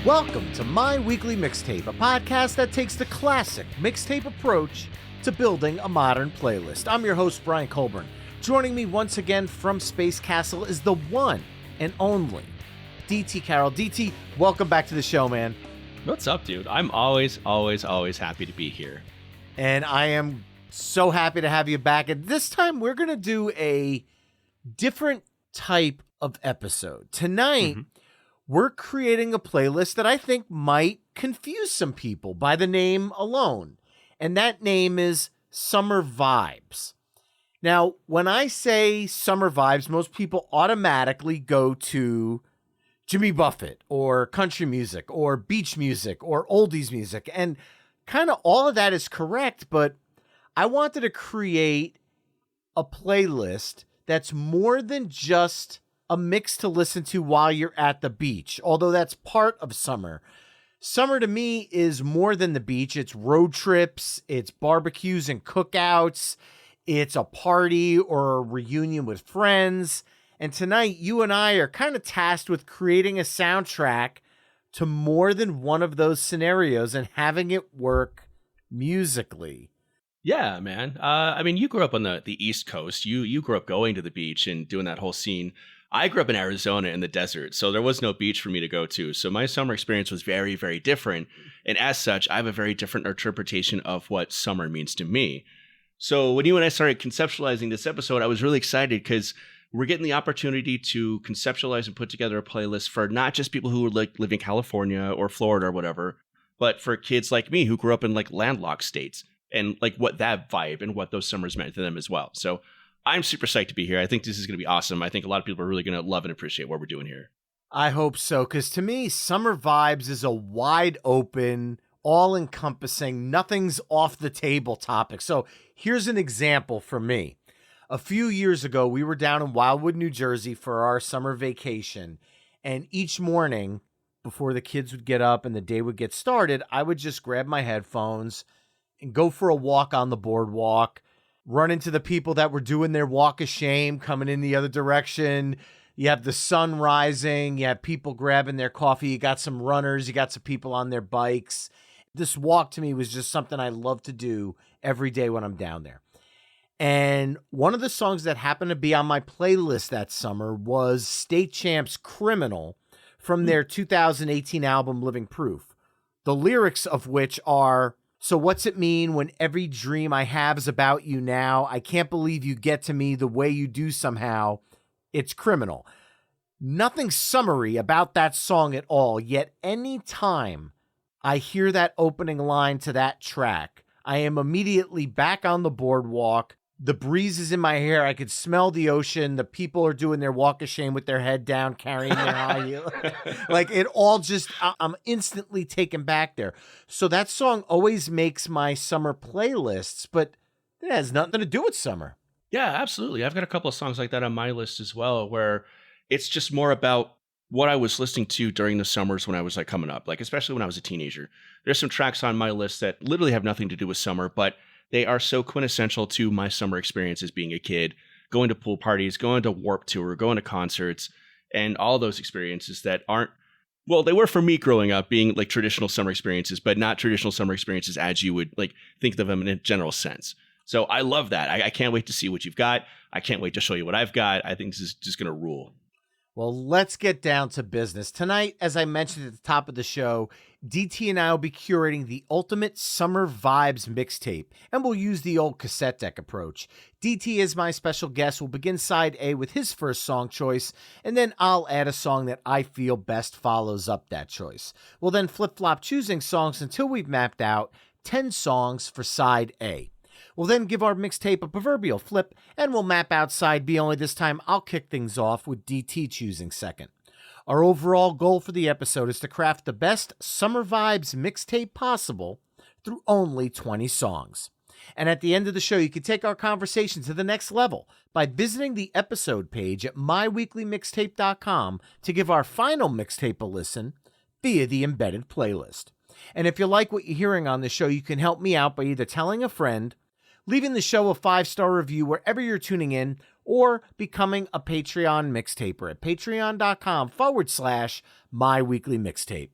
Welcome to My Weekly Mixtape, a podcast that takes the classic mixtape approach to building a modern playlist. I'm your host, Bryan Colburn. Joining me once again from Space Castle is the one and only DT Carroll. DT, welcome back to the show, man. What's up, dude? I'm always happy to be here. And I am so happy to have you back. And this time we're going to do a different type of episode. Tonight, we're creating a playlist that I think might confuse some people by the name alone. And that name is Summer Vibes. Now, when I say Summer Vibes, most people automatically go to Jimmy Buffett or country music or beach music or oldies music. And kind of all of that is correct, but I wanted to create a playlist that's more than just a mix to listen to while you're at the beach, although that's part of summer. Summer to me is more than the beach. It's road trips, it's barbecues and cookouts, it's a party or a reunion with friends. And tonight, you and I are kind of tasked with creating a soundtrack to more than one of those scenarios and having it work musically. Yeah, man. I mean, you grew up on the East Coast. You grew up going to the beach and doing that whole scene. I grew up in Arizona in the desert, so there was no beach for me to go to. So my summer experience was very, very different. And as such, I have a very different interpretation of what summer means to me. So when you and I started conceptualizing this episode, I was really excited because we're getting the opportunity to conceptualize and put together a playlist for not just people who live in California or Florida or whatever, but for kids like me who grew up in landlocked states and what that vibe and what those summers meant to them as well. So I'm super psyched to be here. I think this is going to be awesome. I think a lot of people are really going to love and appreciate what we're doing here. I hope so, because to me, Summer Vibes is a wide open, all-encompassing, nothing's off the table topic. So here's an example for me. A few years ago, we were down in Wildwood, New Jersey for our summer vacation. And each morning, before the kids would get up and the day would get started, I would just grab my headphones and go for a walk on the boardwalk, run into the people that were doing their walk of shame coming in the other direction. You have the sun rising. You have people grabbing their coffee. You got some runners. You got some people on their bikes. This walk to me was just something I love to do every day when I'm down there. And one of the songs that happened to be on my playlist that summer was State Champ's Criminal from their 2018 album Living Proof. The lyrics of which are, "So what's it mean when every dream I have is about you now? I can't believe you get to me the way you do somehow. It's criminal." Nothing summery about that song at all, yet any time I hear that opening line to that track, I am immediately back on the boardwalk. The breeze is in my hair. I could smell the ocean. The people are doing their walk of shame with their head down, carrying their high heel. It all just, I'm instantly taken back there. So that song always makes my summer playlists, but it has nothing to do with summer. Yeah, absolutely. I've got a couple of songs like that on my list as well, where it's just more about what I was listening to during the summers when I was coming up, especially when I was a teenager. There's some tracks on my list that literally have nothing to do with summer, but they are so quintessential to my summer experience as being a kid, going to pool parties, going to Warped Tour, going to concerts, and all those experiences that aren't, well, they were for me growing up being traditional summer experiences, but not traditional summer experiences as you would think of them in a general sense. So I love that. I can't wait to see what you've got. I can't wait to show you what I've got. I think this is just going to rule. Well, let's get down to business. Tonight, as I mentioned at the top of the show, DT and I will be curating the ultimate summer vibes mixtape, and we'll use the old cassette deck approach. DT, as my special guest, will begin side A with his first song choice, and then I'll add a song that I feel best follows up that choice. We'll then flip-flop choosing songs until we've mapped out 10 songs for side A. We'll then give our mixtape a proverbial flip, and we'll map out side B, only this time I'll kick things off with DT choosing second. Our overall goal for the episode is to craft the best summer vibes mixtape possible through only 20 songs. And at the end of the show, you can take our conversation to the next level by visiting the episode page at myweeklymixtape.com to give our final mixtape a listen via the embedded playlist. And if you like what you're hearing on the show, you can help me out by either telling a friend, leaving the show a 5-star review wherever you're tuning in, or becoming a Patreon mixtaper at patreon.com/myweeklymixtape.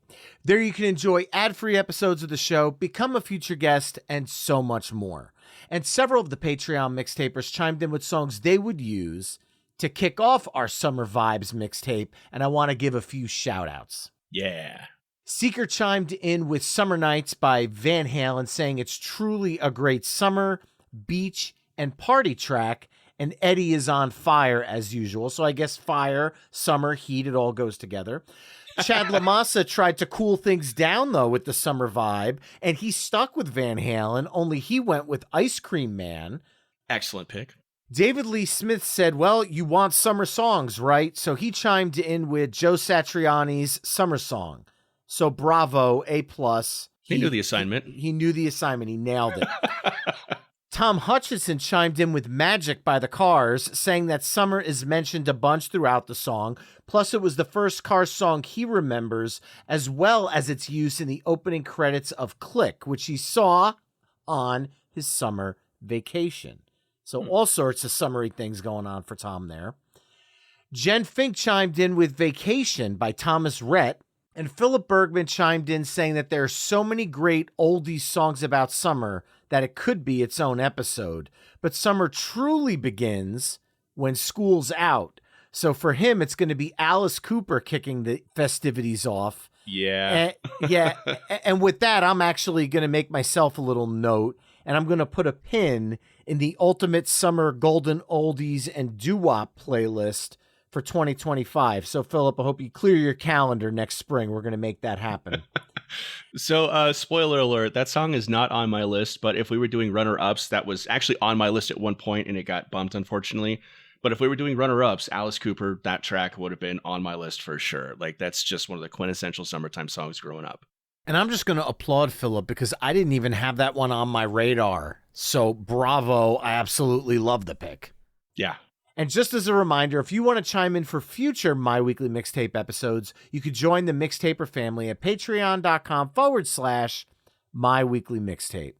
There you can enjoy ad-free episodes of the show, become a future guest, and so much more. And several of the Patreon mixtapers chimed in with songs they would use to kick off our Summer Vibes mixtape, and I want to give a few shout-outs. Yeah. Seeker chimed in with Summer Nights by Van Halen, saying it's truly a great summer, beach, and party track, and Eddie is on fire as usual. So I guess fire, summer, heat, it all goes together. Chad Lamassa tried to cool things down, though, with the summer vibe, and he stuck with Van Halen, only he went with Ice Cream Man. Excellent pick. David Lee Smith said, well, you want summer songs, right? So he chimed in with Joe Satriani's Summer Song. So bravo, A+. He knew the assignment. He knew the assignment. He nailed it. Tom Hutchinson chimed in with Magic by the Cars, saying that summer is mentioned a bunch throughout the song. Plus, it was the first Cars song he remembers, as well as its use in the opening credits of Click, which he saw on his summer vacation. So all sorts of summery things going on for Tom there. Jen Fink chimed in with Vacation by Thomas Rhett. And Philip Bergman chimed in saying that there are so many great oldies songs about summer that it could be its own episode. But summer truly begins when school's out. So for him, it's going to be Alice Cooper kicking the festivities off. Yeah. And with that, I'm actually going to make myself a little note, and I'm going to put a pin in the Ultimate Summer Golden Oldies and Doo-Wop playlist for 2025. So, Philip, I hope you clear your calendar next spring. We're going to make that happen. So, spoiler alert, that song is not on my list, but if we were doing runner-ups, that was actually on my list at one point, and it got bumped, unfortunately. But if we were doing runner-ups, Alice Cooper, that track would have been on my list for sure. Like, that's just one of the quintessential summertime songs growing up. And I'm just going to applaud Philip because I didn't even have that one on my radar. So, bravo. I absolutely love the pick. Yeah. And just as a reminder, if you want to chime in for future My Weekly Mixtape episodes, you could join the Mixtaper family at patreon.com/myweeklymixtape.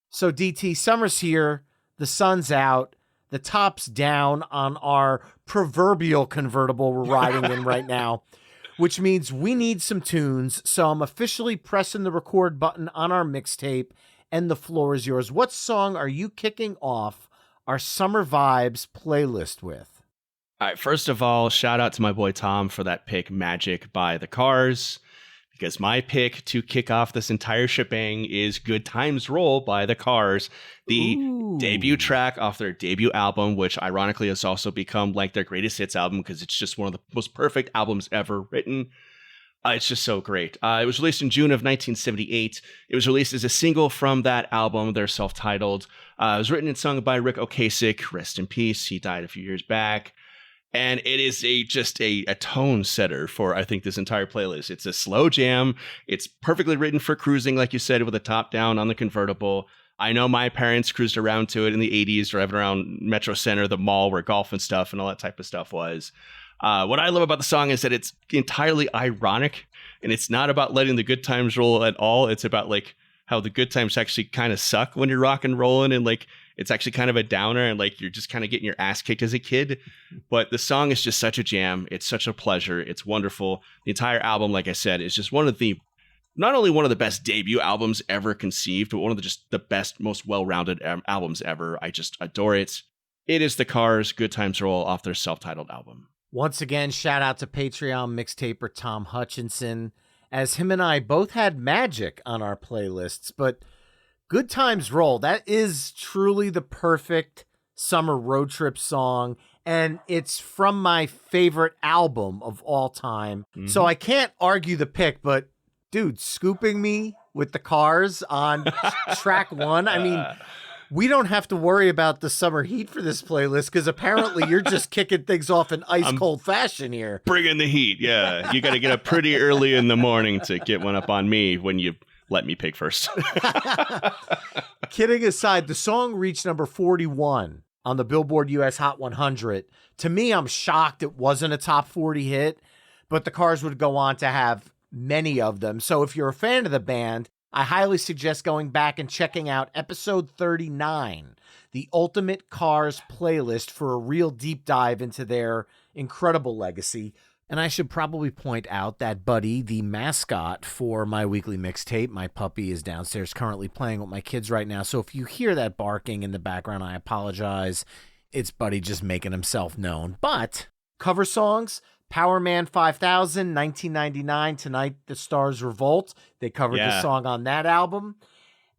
So DT, summer's here, the sun's out, the top's down on our proverbial convertible we're riding in right now, which means we need some tunes. So I'm officially pressing the record button on our mixtape, and the floor is yours. What song are you kicking off our Summer Vibes playlist with? All right, first of all, shout out to my boy Tom for that pick, Magic by the Cars, because my pick to kick off this entire shebang is Good Times Roll by the Cars, the debut track off their debut album, which ironically has also become like their greatest hits album because it's just one of the most perfect albums ever written. It's just so great. It was released in June of 1978. It was released as a single from that album. They're self-titled. It was written and sung by Rick Ocasek. Rest in peace. He died a few years back. And it is just a tone setter for, I think, this entire playlist. It's a slow jam. It's perfectly written for cruising, like you said, with a top down on the convertible. I know my parents cruised around to it in the 80s, driving around Metro Center, the mall where golf and stuff and all that type of stuff was. What I love about the song is that it's entirely ironic, and it's not about letting the good times roll at all. It's about like how the good times actually kind of suck when you're rock and rolling, and like it's actually kind of a downer, and like you're just kind of getting your ass kicked as a kid. But the song is just such a jam. It's such a pleasure. It's wonderful. The entire album, like I said, is just not only one of the best debut albums ever conceived, but one of the best, most well-rounded albums ever. I just adore it. It is the Cars' Good Times Roll off their self-titled album. Once again, shout out to Patreon mixtaper Tom Hutchinson, as him and I both had Magic on our playlists, but Good Times Roll, that is truly the perfect summer road trip song, and it's from my favorite album of all time. Mm-hmm. So I can't argue the pick, but dude, scooping me with the Cars on track one, I mean, we don't have to worry about the summer heat for this playlist because apparently you're just kicking things off in ice cold fashion here. Bringing the heat, yeah. You got to get up pretty early in the morning to get one up on me when you let me pick first. Kidding aside, the song reached number 41 on the Billboard US Hot 100. To me, I'm shocked it wasn't a top 40 hit, but the Cars would go on to have many of them. So if you're a fan of the band, I highly suggest going back and checking out episode 39, the Ultimate Cars playlist, for a real deep dive into their incredible legacy. And I should probably point out that Buddy, the mascot for my weekly mixtape, my puppy, is downstairs currently playing with my kids right now. So if you hear that barking in the background, I apologize. It's Buddy just making himself known. But cover songs, Power Man 5000, 1999, Tonight the Stars Revolt. They covered the song on that album.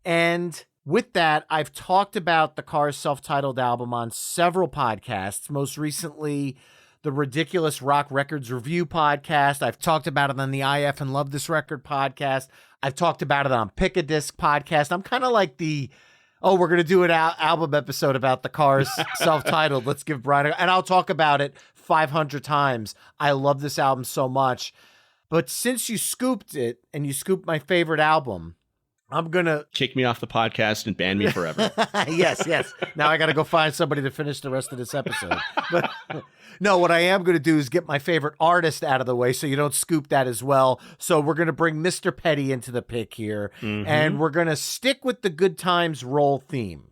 And with that, I've talked about the Cars self-titled album on several podcasts, most recently the Ridiculous Rock Records Review podcast. I've talked about it on the IF and Love This Record podcast. I've talked about it on Pick a Disc podcast. I'm kind of like we're going to do an album episode about the Cars self-titled. Let's give Bryan and I'll talk about it 500 times. I love this album so much. But since you scooped it and you scooped my favorite album, I'm going to kick me off the podcast and ban me forever. Yes. Now I got to go find somebody to finish the rest of this episode. But no, what I am going to do is get my favorite artist out of the way so you don't scoop that as well. So we're going to bring Mr. Petty into the pick here, and we're going to stick with the Good Times Roll theme.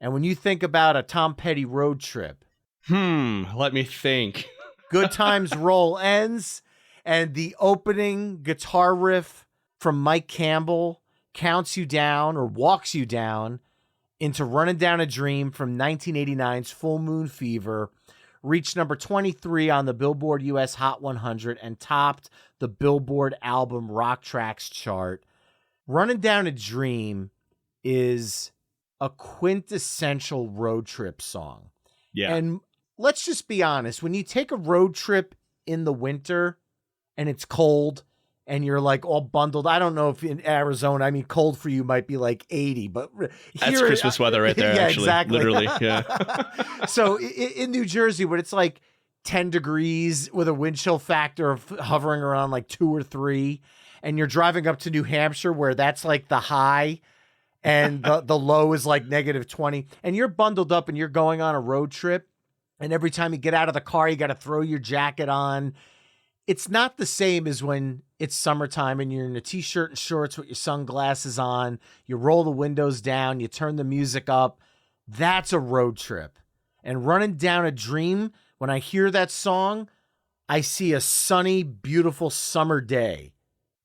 And when you think about a Tom Petty road trip, let me think. Good Times Roll ends, and the opening guitar riff from Mike Campbell counts you down or walks you down into Running Down a Dream from 1989's Full Moon Fever, reached number 23 on the Billboard US Hot 100 and topped the Billboard Album Rock Tracks chart. Running Down a Dream is a quintessential road trip song. Yeah. And let's just be honest, when you take a road trip in the winter and it's cold, and you're like all bundled. I don't know if in Arizona, I mean, cold for you might be like 80, but here, that's Christmas weather right there. Yeah, actually, exactly. Literally. Yeah. So in New Jersey, when it's like 10 degrees with a wind chill factor of hovering around like 2 or 3, and you're driving up to New Hampshire where that's like the high and the low is like -20, and you're bundled up and you're going on a road trip, and every time you get out of the car, you got to throw your jacket on. It's not the same as when it's summertime and you're in a t-shirt and shorts with your sunglasses on, you roll the windows down, you turn the music up. That's a road trip. And Running Down a Dream, when I hear that song, I see a sunny, beautiful summer day.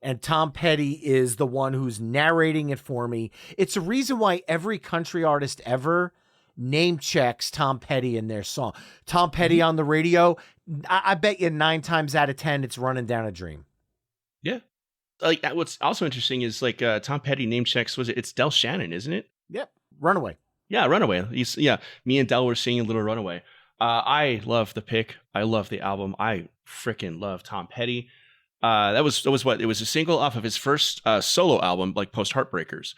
And Tom Petty is the one who's narrating it for me. It's a reason why every country artist ever name checks Tom Petty in their song. Tom Petty on the radio, I bet you 9 times out of 10 it's Running Down a Dream. Yeah. Like what's also interesting is like Tom Petty name checks, it's Del Shannon, isn't it? Yep. Runaway. Yeah, Runaway. Me and Del were singing Little Runaway. I love the pick. I love the album. I freaking love Tom Petty. That was what it was, a single off of his first solo album, like Post Heartbreakers.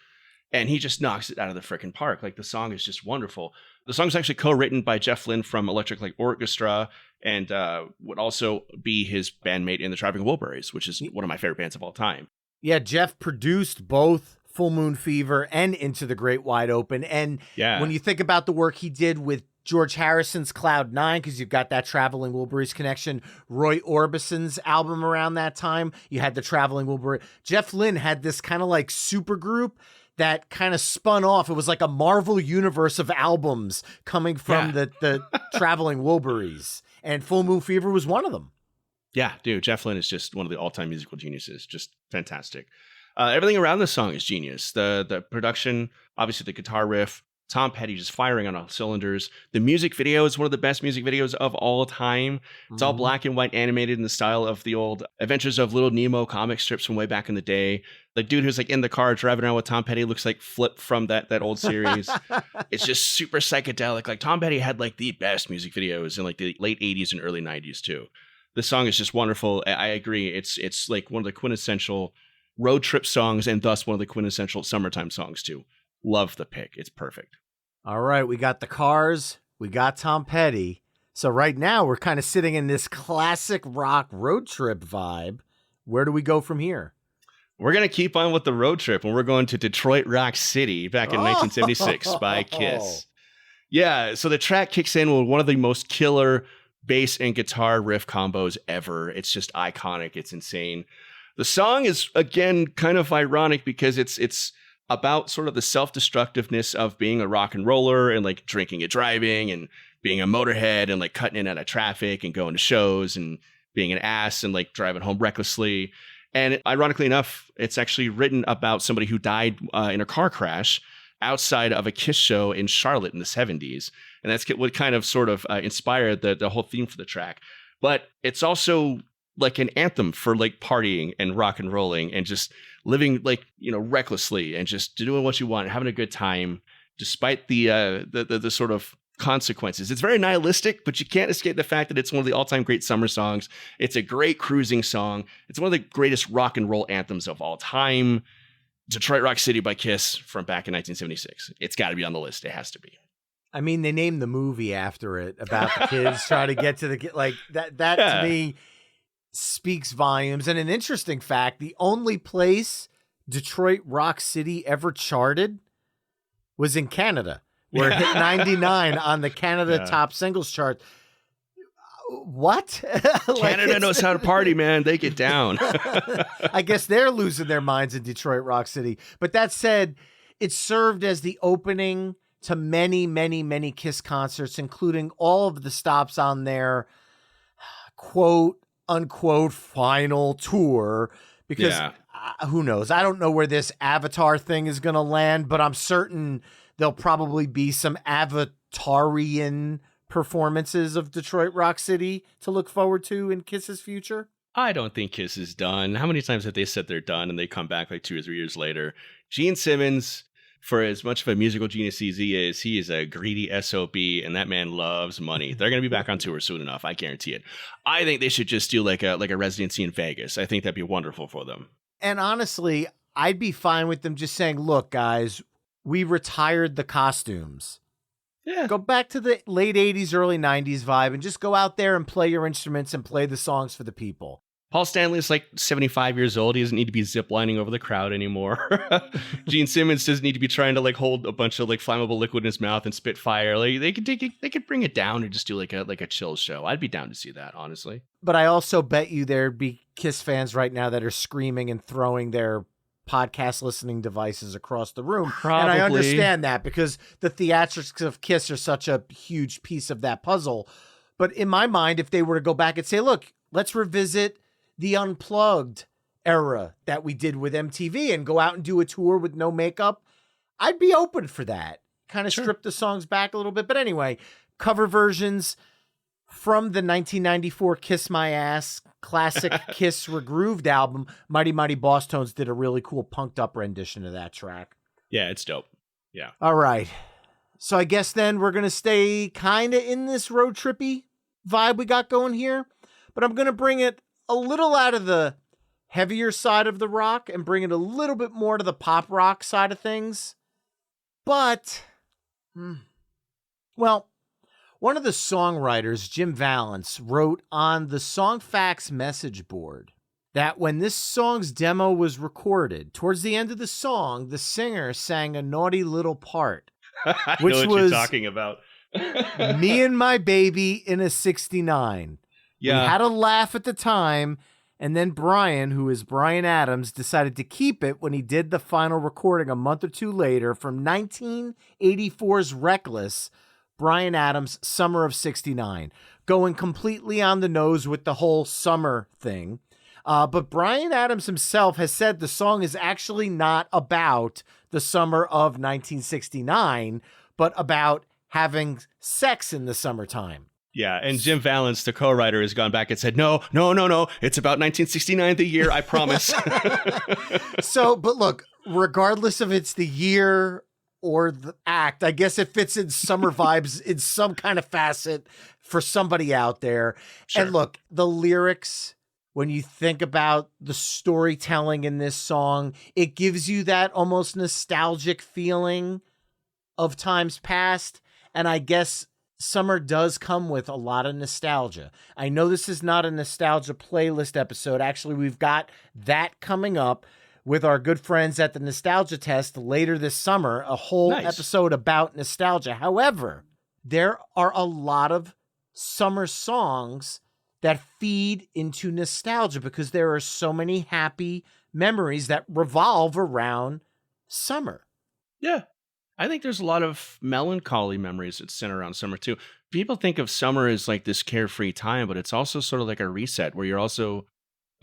And he just knocks it out of the freaking park. Like, the song is just wonderful. The song's actually co-written by Jeff Lynne from Electric Light Orchestra, and would also be his bandmate in the Traveling Wilburys, which is one of my favorite bands of all time. Yeah, Jeff produced both Full Moon Fever and Into the Great Wide Open. And when you think about the work he did with George Harrison's Cloud 9, because you've got that Traveling Wilburys connection, Roy Orbison's album around that time, you had the Traveling Wilburys. Jeff Lynne had this kind of like super group that kind of spun off. It was like a Marvel universe of albums coming from the Traveling Wilburys, and Full Moon Fever was one of them. Yeah, dude, Jeff Lynne is just one of the all-time musical geniuses. Just fantastic. Everything around this song is genius. The production, obviously the guitar riff, Tom Petty just firing on all cylinders. The music video is one of the best music videos of all time. It's all black and white, animated in the style of the old Adventures of Little Nemo comic strips from way back in the day. The dude who's like in the car driving around with Tom Petty looks like Flip from that old series. It's just super psychedelic. Like, Tom Petty had like the best music videos in like the late 80s and early 90s too. This song is just wonderful. I agree. It's like one of the quintessential road trip songs, and thus one of the quintessential summertime songs too. Love the pick. It's perfect. All right. We got the Cars. We got Tom Petty. So right now we're kind of sitting in this classic rock road trip vibe. Where do we go from here? We're going to keep on with the road trip, and we're going to Detroit Rock City back in 1976 by Kiss. Yeah. So the track kicks in with one of the most killer bass and guitar riff combos ever. It's just iconic. It's insane. The song is, again, kind of ironic because it's about sort of the self-destructiveness of being a rock and roller and like drinking and driving and being a motorhead and like cutting in out of traffic and going to shows and being an ass and like driving home recklessly. And ironically enough, it's actually written about somebody who died in a car crash outside of a Kiss show in Charlotte in the 70s. And that's what kind of sort of inspired the whole theme for the track. But it's also like an anthem for like partying and rock and rolling and just living like, recklessly and just doing what you want and having a good time despite the sort of consequences. It's very nihilistic, but you can't escape the fact that it's one of the all-time great summer songs. It's a great cruising song. It's one of the greatest rock and roll anthems of all time. Detroit Rock City by Kiss from back in 1976. It's got to be on the list. It has to be. I mean, they named the movie after it about the kids trying to get to the kid. Like that to me speaks volumes. And an interesting fact, the only place Detroit Rock City ever charted was in Canada, where it hit 99 on the Canada Top Singles chart. What? Canada knows how to party, man. They get down. I guess they're losing their minds in Detroit Rock City. But that said, it served as the opening to many, many, many Kiss concerts, including all of the stops on their quote unquote final tour. Because who knows? I don't know where this Avatar thing is going to land, but I'm certain there'll probably be some Avatarian performances of Detroit Rock City to look forward to in Kiss's future. I don't think Kiss is done. How many times have they said they're done and they come back like 2 or 3 years later? Gene Simmons, for as much of a musical genius as he is a greedy SOB, and that man loves money. They're going to be back on tour soon enough. I guarantee it. I think they should just do like a residency in Vegas. I think that'd be wonderful for them. And honestly, I'd be fine with them just saying, look, guys, we retired the costumes. Yeah. Go back to the late 80s, early 90s vibe and just go out there and play your instruments and play the songs for the people. Paul Stanley is like 75 years old. He doesn't need to be ziplining over the crowd anymore. Gene Simmons doesn't need to be trying to like hold a bunch of like flammable liquid in his mouth and spit fire. Like they could bring it down and just do like a chill show. I'd be down to see that, honestly. But I also bet you there'd be Kiss fans right now that are screaming and throwing their podcast listening devices across the room. Probably. And I understand that because the theatrics of Kiss are such a huge piece of that puzzle. But in my mind, if they were to go back and say, look, let's revisit the Unplugged era that we did with MTV and go out and do a tour with no makeup, I'd be open for that. Kind of strip the songs back a little bit. But anyway, cover versions from the 1994 Kiss My Ass classic Kiss Regrooved album. Mighty Mighty Boss Tones did a really cool punked up rendition of that track. Yeah, it's dope. Yeah. All right. So I guess then we're going to stay kind of in this road trippy vibe we got going here, but I'm going to bring it a little out of the heavier side of the rock and bring it a little bit more to the pop rock side of things. But, well, one of the songwriters, Jim Vallance, wrote on the Songfacts message board that when this song's demo was recorded, towards the end of the song, the singer sang a naughty little part. I which know what was you're talking about. Me and My Baby in a 69. Yeah. We had a laugh at the time, and then Bryan, who is Bryan Adams, decided to keep it when he did the final recording a month or two later from 1984's Reckless, Bryan Adams' Summer of 69, going completely on the nose with the whole summer thing. But Bryan Adams himself has said the song is actually not about the summer of 1969, but about having sex in the summertime. Yeah, and Jim Vallance, the co-writer, has gone back and said, no, it's about 1969, the year, I promise. So, but look, regardless of it's the year or the act, I guess it fits in summer vibes in some kind of facet for somebody out there. Sure. And look, the lyrics, when you think about the storytelling in this song, it gives you that almost nostalgic feeling of times past. And I guess summer does come with a lot of nostalgia. I know this is not a nostalgia playlist episode. Actually, we've got that coming up with our good friends at the Nostalgia Test later this summer, a whole episode about nostalgia. However, there are a lot of summer songs that feed into nostalgia because there are so many happy memories that revolve around summer. Yeah. I think there's a lot of melancholy memories that center around summer too. People think of summer as like this carefree time, but it's also sort of like a reset where you're also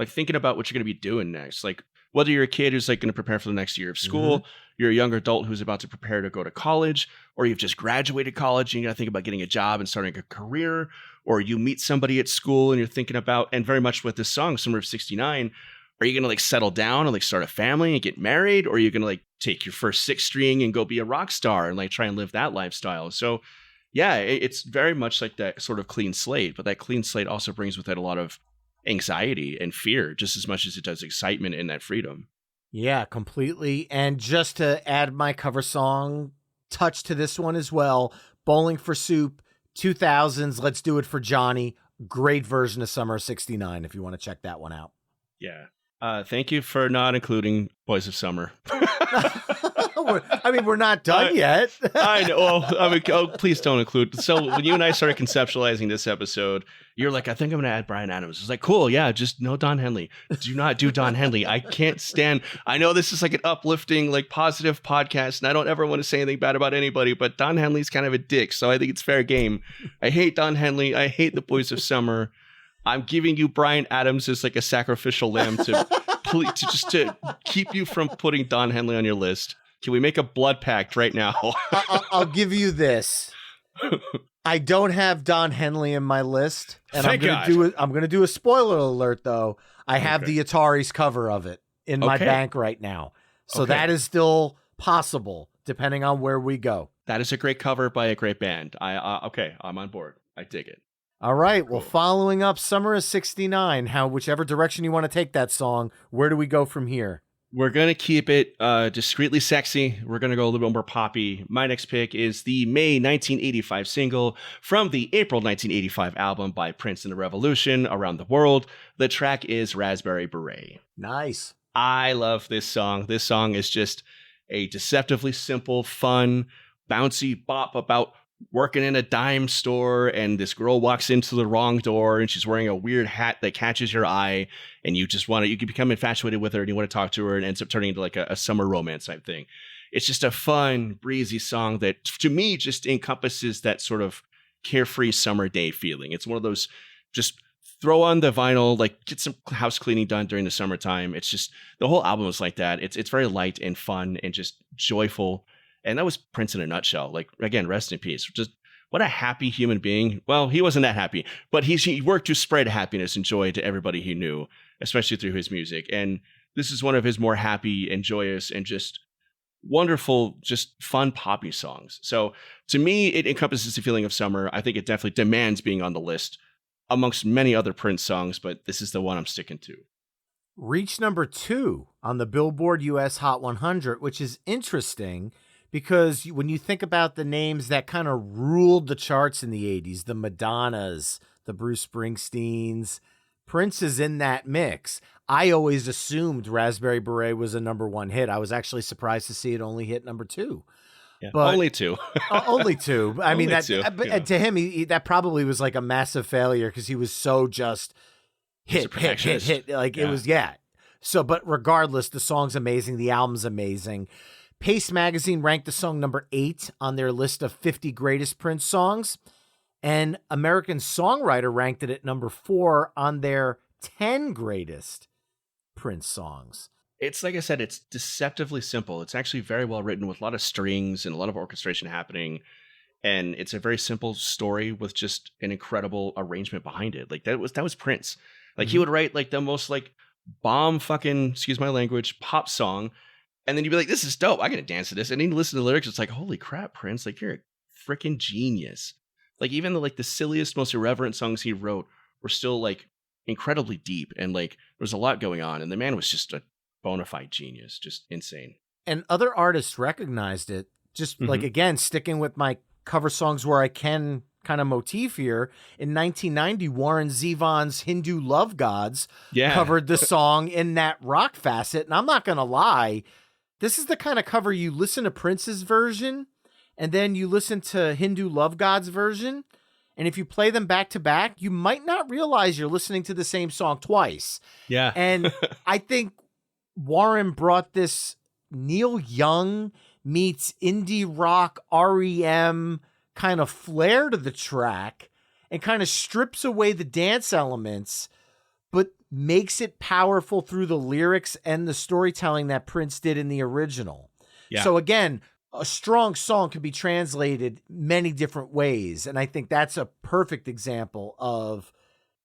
like thinking about what you're going to be doing next. Like whether you're a kid who's like going to prepare for the next year of school, you're a young adult who's about to prepare to go to college, or you've just graduated college and you got to think about getting a job and starting a career, or you meet somebody at school and you're thinking about, and very much with this song, Summer of 69, are you going to like settle down and like start a family and get married? Or are you going to like take your first six string and go be a rock star and like try and live that lifestyle? So yeah, it's very much like that sort of clean slate, but that clean slate also brings with it a lot of anxiety and fear just as much as it does excitement and that freedom. Yeah, completely. And just to add my cover song touch to this one as well, Bowling for Soup, 2000s, Let's Do It for Johnny. Great version of Summer of 69 if you want to check that one out. Yeah. Thank you for not including Boys of Summer. We're not done yet. I know. Please don't include. So when you and I started conceptualizing this episode, you're like, I think I'm going to add Bryan Adams. It's like, cool. Yeah, just no Don Henley. Do not do Don Henley. I can't stand. I know this is like an uplifting, like positive podcast, and I don't ever want to say anything bad about anybody, but Don Henley's kind of a dick, so I think it's fair game. I hate Don Henley. I hate the Boys of Summer. I'm giving you Bryan Adams as like a sacrificial lamb to keep you from putting Don Henley on your list. Can we make a blood pact right now? I'll give you this. I don't have Don Henley in my list, and I'm gonna do a spoiler alert though. I have the Atari's cover of it in my bank right now, so that is still possible depending on where we go. That is a great cover by a great band. I'm on board. I dig it. All right. Well, following up Summer of 69, whichever direction you want to take that song, where do we go from here? We're going to keep it discreetly sexy. We're going to go a little bit more poppy. My next pick is the May 1985 single from the April 1985 album by Prince and the Revolution, Around the World. The track is Raspberry Beret. Nice. I love this song. This song is just a deceptively simple, fun, bouncy bop about working in a dime store, and this girl walks into the wrong door and she's wearing a weird hat that catches your eye, and you can become infatuated with her and you want to talk to her, and ends up turning into like a summer romance type thing. It's just a fun, breezy song that to me just encompasses that sort of carefree summer day feeling. It's one of those just throw on the vinyl, like get some house cleaning done during the summertime. It's just the whole album is like that. It's very light and fun and just joyful. And that was Prince in a nutshell. Like, again, rest in peace. Just what a happy human being. Well, he wasn't that happy, but he worked to spread happiness and joy to everybody he knew, especially through his music. And this is one of his more happy and joyous and just wonderful, just fun poppy songs. So to me, it encompasses the feeling of summer. I think it definitely demands being on the list amongst many other Prince songs, but this is the one I'm sticking to. Reached number 2 on the Billboard US Hot 100, which is interesting because when you think about the names that kind of ruled the charts in the 80s, the Madonnas, the Bruce Springsteens, Prince is in that mix. I always assumed Raspberry Beret was a number 1 hit. I was actually surprised to see it only hit number 2. Yeah, but only 2. Only 2. I mean, that yeah. To him, that probably was like a massive failure because he was so just hit. Like it was, So, but regardless, the song's amazing. The album's amazing. Paste Magazine ranked the song number 8 on their list of 50 greatest Prince songs. And American Songwriter ranked it at number 4 on their 10 greatest Prince songs. It's like I said, it's deceptively simple. It's actually very well written with a lot of strings and a lot of orchestration happening. And it's a very simple story with just an incredible arrangement behind it. Like that was Prince. Like he would write like the most like bomb fucking, excuse my language, pop song. And then you'd be like, this is dope. I gotta dance to this. And then you listen to the lyrics, it's like, holy crap, Prince, like you're a freaking genius. Like even the silliest, most irreverent songs he wrote were still like incredibly deep. And like there was a lot going on. And the man was just a bona fide genius, just insane. And other artists recognized it. Just like, again, sticking with my cover songs where I can kind of motif here. In 1990, Warren Zevon's Hindu Love Gods covered the song in that rock facet. And I'm not going to lie, this is the kind of cover you listen to Prince's version and then you listen to Hindu Love Gods version And if you play them back to back, you might not realize you're listening to the same song twice. Yeah. And I think Warren brought this Neil Young meets indie rock REM kind of flair to the track and kind of strips away the dance elements, but makes it powerful through the lyrics and the storytelling that Prince did in the original. Yeah. So again, a strong song can be translated many different ways. And I think that's a perfect example of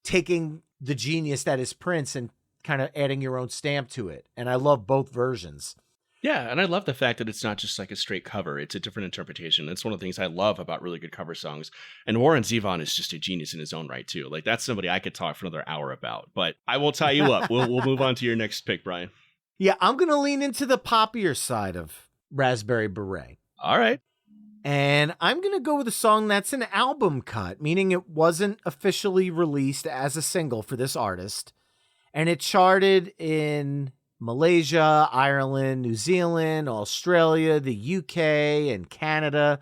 taking the genius that is Prince and kind of adding your own stamp to it. And I love both versions. Yeah, and I love the fact that it's not just like a straight cover. It's a different interpretation. That's one of the things I love about really good cover songs. And Warren Zevon is just a genius in his own right, too. Like, that's somebody I could talk for another hour about. But I won't tie you up. We'll move on to your next pick, Bryan. Yeah, I'm going to lean into the poppier side of Raspberry Beret. All right. And I'm going to go with a song that's an album cut, meaning it wasn't officially released as a single for this artist. And it charted in Malaysia, Ireland, New Zealand, Australia, the UK, and Canada.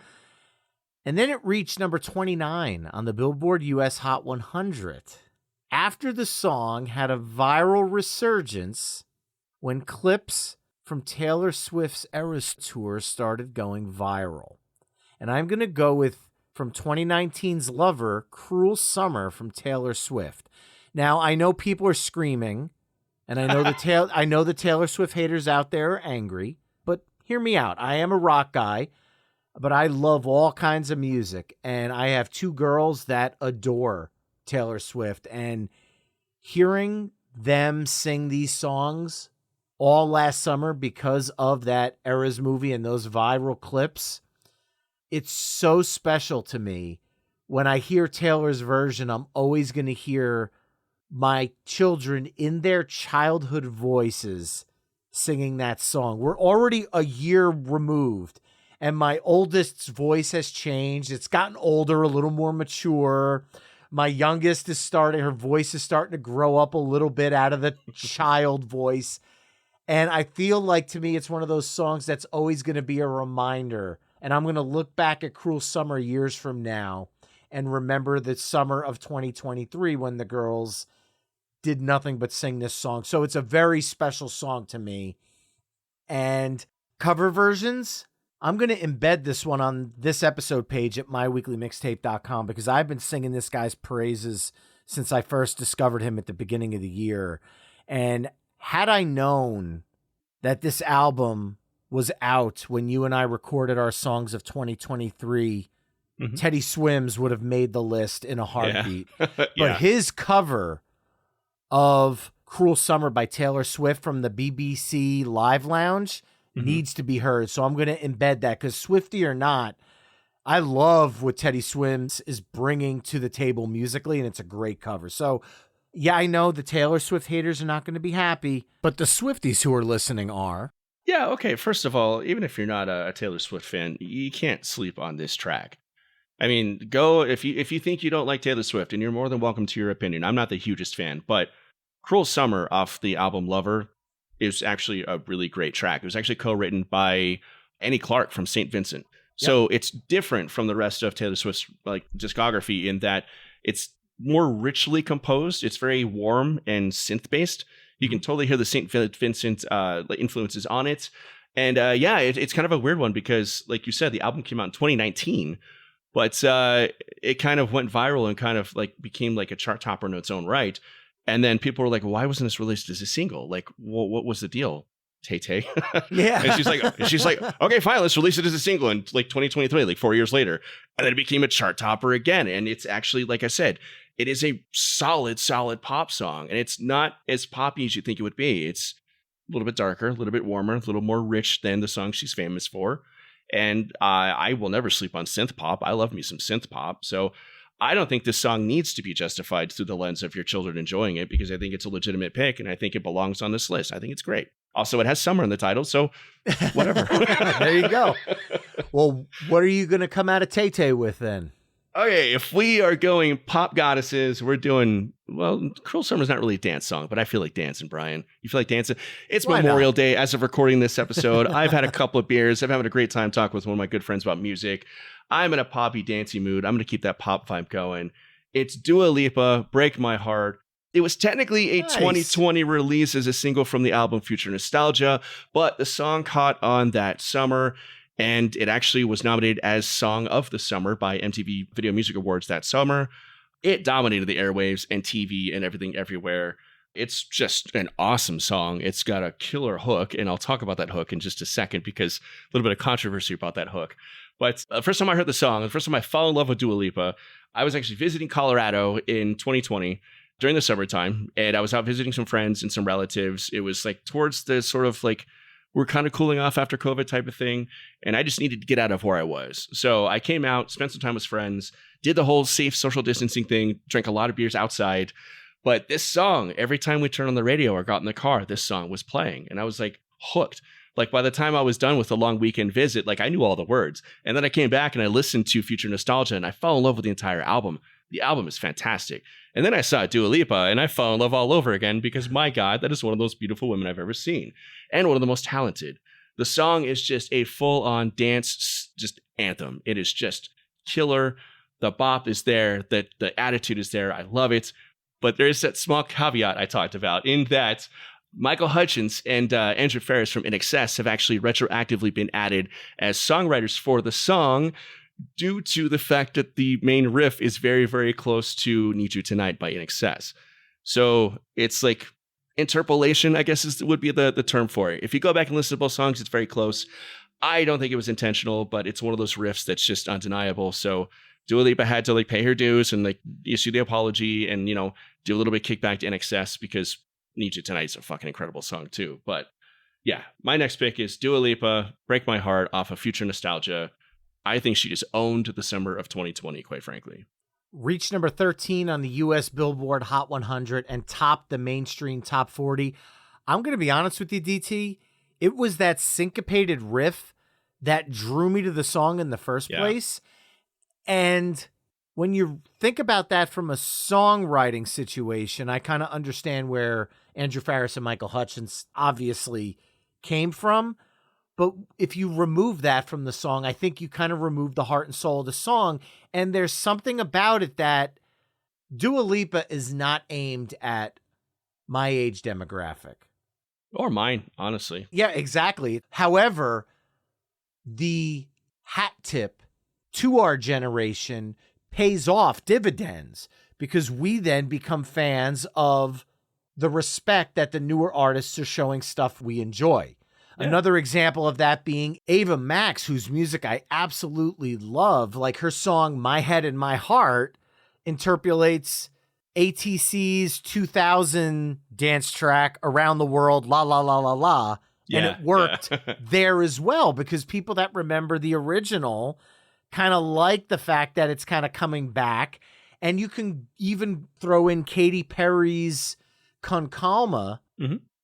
And then it reached number 29 on the Billboard US Hot 100. After the song had a viral resurgence when clips from Taylor Swift's Eras Tour started going viral. And I'm going to go with from 2019's Lover, Cruel Summer from Taylor Swift. Now, I know people are screaming, and I know the Taylor Swift haters out there are angry, but hear me out. I am a rock guy, but I love all kinds of music, and I have two girls that adore Taylor Swift, and hearing them sing these songs all last summer because of that Eras movie and those viral clips, it's so special to me. When I hear Taylor's version, I'm always going to hear my children in their childhood voices singing that song. We're already a year removed, and my oldest's voice has changed. It's gotten older, a little more mature. My youngest her voice is starting to grow up a little bit out of the child voice. And I feel like, to me, it's one of those songs that's always going to be a reminder. And I'm going to look back at Cruel Summer years from now and remember the summer of 2023 when the girls did nothing but sing this song. So it's a very special song to me. And cover versions, I'm going to embed this one on this episode page at myweeklymixtape.com because I've been singing this guy's praises since I first discovered him at the beginning of the year. And had I known that this album was out when you and I recorded our songs of 2023, Teddy Swims would have made the list in a heartbeat. Yeah. But his cover of Cruel Summer by Taylor Swift from the BBC Live Lounge needs to be heard. So I'm going to embed that because, Swiftie or not, I love what Teddy Swims is bringing to the table musically, and it's a great cover. So yeah, I know the Taylor Swift haters are not going to be happy, but the Swifties who are listening are. Yeah, okay. First of all, even if you're not a Taylor Swift fan, you can't sleep on this track. I mean, go if you think you don't like Taylor Swift, and you're more than welcome to your opinion. I'm not the hugest fan, but Cruel Summer off the album Lover is actually a really great track. It was actually co-written by Annie Clark from St. Vincent. So it's different from the rest of Taylor Swift's like discography in that it's more richly composed. It's very warm and synth based. You can totally hear the St. Vincent influences on it. And it's kind of a weird one because, like you said, the album came out in 2019, but it kind of went viral and kind of like became like a chart topper in its own right. And then people were like, why wasn't this released as a single? Like, what was the deal? Tay-Tay. Yeah. And she's like, okay, fine, let's release it as a single in like 2023, like 4 years later. And then it became a chart topper again. And it's actually, like I said, it is a solid pop song. And it's not as poppy as you think it would be. It's a little bit darker, a little bit warmer, a little more rich than the song she's famous for. And I will never sleep on synth pop. I love me some synth pop. So I don't think this song needs to be justified through the lens of your children enjoying it because I think it's a legitimate pick and I think it belongs on this list. I think it's great. Also, it has summer in the title, so whatever. There you go. Well, what are you going to come out of Tay-Tay with then? Okay, if we are going pop goddesses, we're doing, well, Cruel Summer's not really a dance song, but I feel like dancing, Bryan. You feel like dancing? It's Why Memorial not? Day as of recording this episode. I've had a couple of beers. I've had a great time talking with one of my good friends about music. I'm in a poppy, dancey mood. I'm going to keep that pop vibe going. It's Dua Lipa, Break My Heart. It was technically a 2020 release as a single from the album Future Nostalgia, but the song caught on that summer, and it actually was nominated as Song of the Summer by MTV Video Music Awards that summer. It dominated the airwaves and TV and everything everywhere. It's just an awesome song. It's got a killer hook, and I'll talk about that hook in just a second because a little bit of controversy about that hook. But the first time I heard the song, the first time I fell in love with Dua Lipa, I was actually visiting Colorado in 2020 during the summertime, and I was out visiting some friends and some relatives. It was like towards the sort of like we're kind of cooling off after COVID type of thing, and I just needed to get out of where I was. So I came out, spent some time with friends, did the whole safe social distancing thing, drank a lot of beers outside. But this song, every time we turned on the radio or got in the car, this song was playing, and I was like hooked. Like by the time I was done with the long weekend visit, like I knew all the words. And then I came back and I listened to Future Nostalgia, and I fell in love with the entire album. The album is fantastic. And then I saw Dua Lipa and I fell in love all over again because, my God, that is one of those beautiful women I've ever seen and one of the most talented. The song is just a full-on dance just anthem. It is just killer. The bop is there. The attitude is there. I love it. But there is that small caveat I talked about in that Michael Hutchence and Andrew Ferris from INXS have actually retroactively been added as songwriters for the song due to the fact that the main riff is very, very close to Need You Tonight by INXS. So it's like interpolation, I guess would be the term for it. If you go back and listen to both songs, it's very close. I don't think it was intentional, but it's one of those riffs that's just undeniable. So Dua Lipa had to like pay her dues and like issue the apology and, you know, do a little bit of kickback to INXS because Need You Tonight is a fucking incredible song too. But yeah, my next pick is Dua Lipa, Break My Heart off of Future Nostalgia. I think she just owned the summer of 2020, quite frankly. Reached number 13 on the US Billboard Hot 100 and topped the mainstream top 40. I'm going to be honest with you, DT. It was that syncopated riff that drew me to the song in the first place. And when you think about that from a songwriting situation, I kind of understand where Andrew Ferris and Michael Hutchence obviously came from. But if you remove that from the song, I think you kind of remove the heart and soul of the song. And there's something about it that Dua Lipa is not aimed at my age demographic. Or mine, honestly. Yeah, exactly. However, the hat tip to our generation pays off dividends because we then become fans of the respect that the newer artists are showing stuff we enjoy. Yeah. Another example of that being Ava Max, whose music I absolutely love. Like her song, My Head and My Heart, interpolates ATC's 2000 dance track Around the World, La La La La La. Yeah, and it worked there as well because people that remember the original kind of like the fact that it's kind of coming back. And you can even throw in Katy Perry's Con Calma,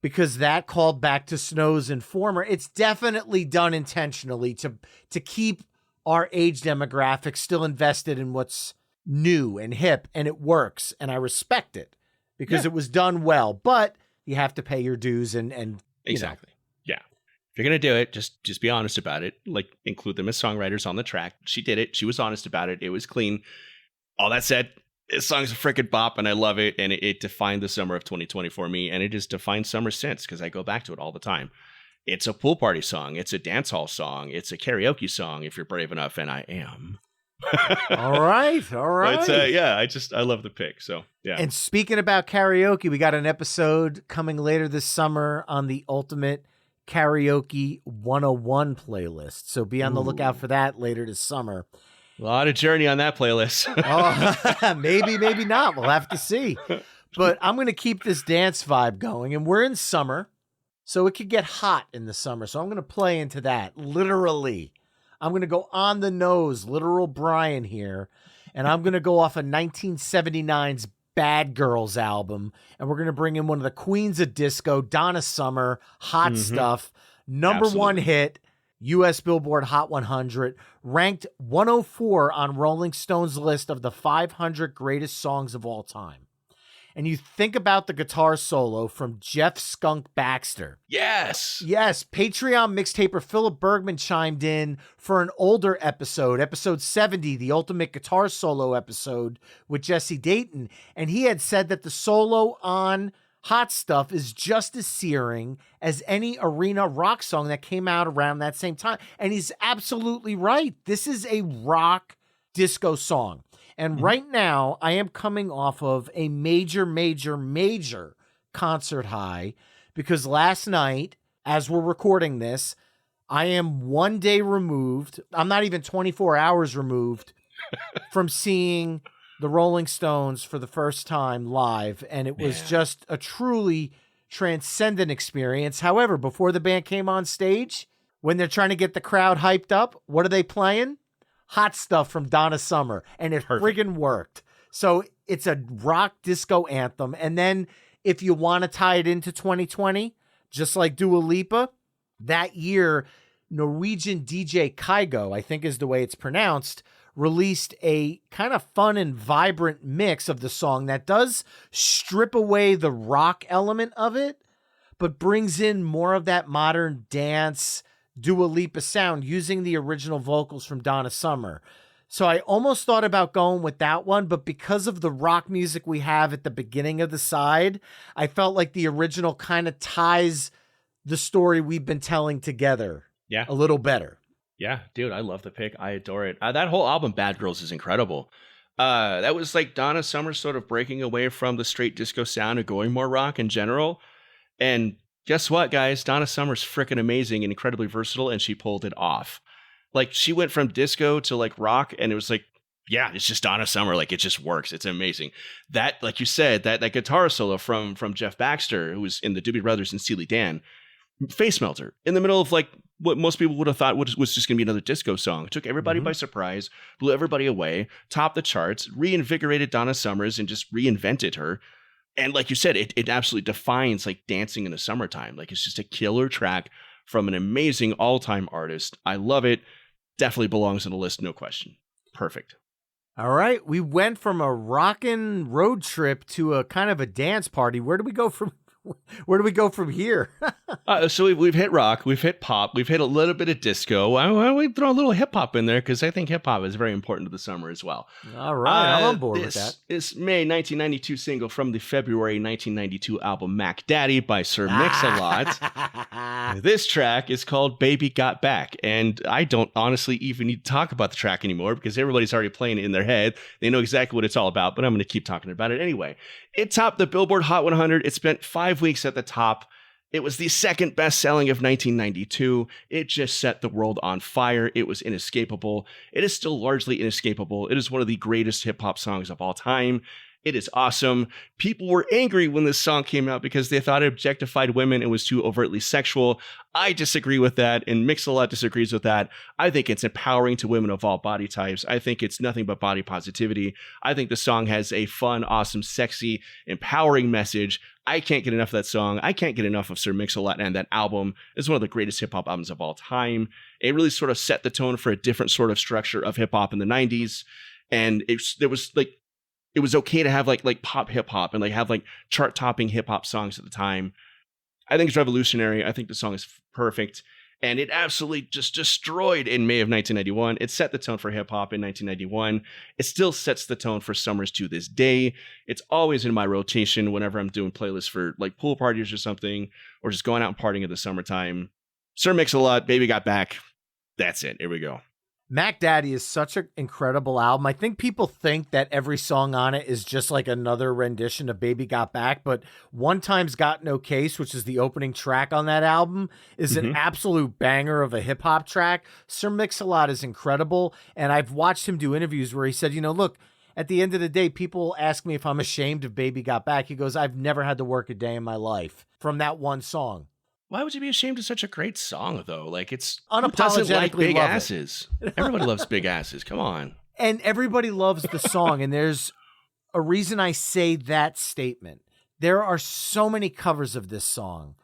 because that called back to Snow's Informer. It's definitely done intentionally to keep our age demographic still invested in what's new and hip, and it works, and I respect it because it was done well. But you have to pay your dues and exactly. Yeah. If you're gonna do it, just be honest about it. Like include them as songwriters on the track. She did it. She was honest about it. It was clean. All that said, this song's a freaking bop, and I love it, and it defined the summer of 2020 for me, and it has defined summer since, because I go back to it all the time. It's a pool party song. It's a dance hall song. It's a karaoke song, if you're brave enough, and I am. All right. But, I love the pick, so, yeah. And speaking about karaoke, we got an episode coming later this summer on the Ultimate Karaoke 101 playlist, so be on the lookout for that later this summer. A lot of Journey on that playlist. Maybe not. We'll have to see. But I'm going to keep this dance vibe going. And we're in summer, so it could get hot in the summer. So I'm going to play into that, literally. I'm going to go on the nose, literal Bryan here. And I'm going to go off of 1979's Bad Girls album. And we're going to bring in one of the queens of disco, Donna Summer, Hot Stuff, number one hit. U.S. Billboard Hot 100, ranked 104 on Rolling Stone's list of the 500 greatest songs of all time. and you think about the guitar solo from Jeff Skunk Baxter. Yes. Yes, Patreon mixtaper Philip Bergman chimed in for an older episode 70, the ultimate guitar solo episode with Jesse Dayton, and he had said that the solo on Hot Stuff is just as searing as any arena rock song that came out around that same time. And he's absolutely right. This is a rock disco song. And right now, I am coming off of a major concert high because last night, as we're recording this, I am 1 day removed. I'm not even 24 hours removed from seeing the Rolling Stones for the first time live. And it was just a truly transcendent experience. However, before the band came on stage, when they're trying to get the crowd hyped up, what are they playing? Hot Stuff from Donna Summer, and it friggin' worked. So it's a rock disco anthem. And then if you want to tie it into 2020, just like Dua Lipa, that year, Norwegian DJ Kygo, I think is the way it's pronounced, released a kind of fun and vibrant mix of the song that does strip away the rock element of it, but brings in more of that modern dance Dua Lipa sound using the original vocals from Donna Summer. So I almost thought about going with that one, but because of the rock music we have at the beginning of the side, I felt like the original kind of ties the story we've been telling together a little better. Yeah, dude, I love the pick. I adore it. That whole album, Bad Girls, is incredible. That was like Donna Summer sort of breaking away from the straight disco sound and going more rock in general. And guess what, guys? Donna Summer's freaking amazing and incredibly versatile, and she pulled it off. Like, she went from disco to like rock, and it was like, yeah, it's just Donna Summer. Like, it just works. It's amazing. That, like you said, that guitar solo from Jeff Baxter, who was in the Doobie Brothers and Steely Dan, face melter in the middle of like what most people would have thought was just going to be another disco song. It took everybody by surprise, blew everybody away, topped the charts, reinvigorated Donna Summers, and just reinvented her. And like you said, it absolutely defines like dancing in the summertime. Like, it's just a killer track from an amazing all-time artist. I love it. Definitely belongs on the list, no question. Perfect. All right, we went from a rockin' road trip to a kind of a dance party. Where do we go from here? So we've hit rock, we've hit pop, we've hit a little bit of disco. Why don't we throw a little hip hop in there? Because I think hip hop is very important to the summer as well. All right, I'm on board with that. This May 1992 single from the February 1992 album Mac Daddy by Sir Mix-a-Lot. This track is called Baby Got Back. And I don't honestly even need to talk about the track anymore because everybody's already playing it in their head. They know exactly what it's all about, but I'm going to keep talking about it anyway. It topped the Billboard Hot 100. It spent 5 weeks at the top. It was the second best selling of 1992. It just set the world on fire. It was inescapable. It is still largely inescapable. It is one of the greatest hip hop songs of all time. It is awesome. People were angry when this song came out because they thought it objectified women and was too overtly sexual. I disagree with that, and Mix-a-Lot disagrees with that. I think it's empowering to women of all body types. I think it's nothing but body positivity. I think the song has a fun, awesome, sexy, empowering message. I can't get enough of that song. I can't get enough of Sir Mix-a-Lot, and that album is one of the greatest hip-hop albums of all time. It really sort of set the tone for a different sort of structure of hip-hop in the 90s, and it was okay to have like pop hip hop and like have like chart topping hip hop songs at the time. I think it's revolutionary. I think the song is perfect, and it absolutely just destroyed in May of 1991. It set the tone for hip hop in 1991. It still sets the tone for summers to this day. It's always in my rotation whenever I'm doing playlists for like pool parties or something, or just going out and partying in the summertime. Sir Mix-a-Lot, Baby Got Back. That's it. Here we go. Mac Daddy is such an incredible album. I think people think that every song on it is just like another rendition of Baby Got Back, but One Time's Got No Case, which is the opening track on that album, is an absolute banger of a hip hop track. Sir Mix-a-Lot is incredible, and I've watched him do interviews where he said, look, at the end of the day, people ask me if I'm ashamed of Baby Got Back. He goes, I've never had to work a day in my life from that one song. Why would you be ashamed of such a great song, though? Like, it's unapologetically who doesn't like big love asses. Everybody loves big asses. Come on. And everybody loves the song. And there's a reason I say that statement. There are so many covers of this song.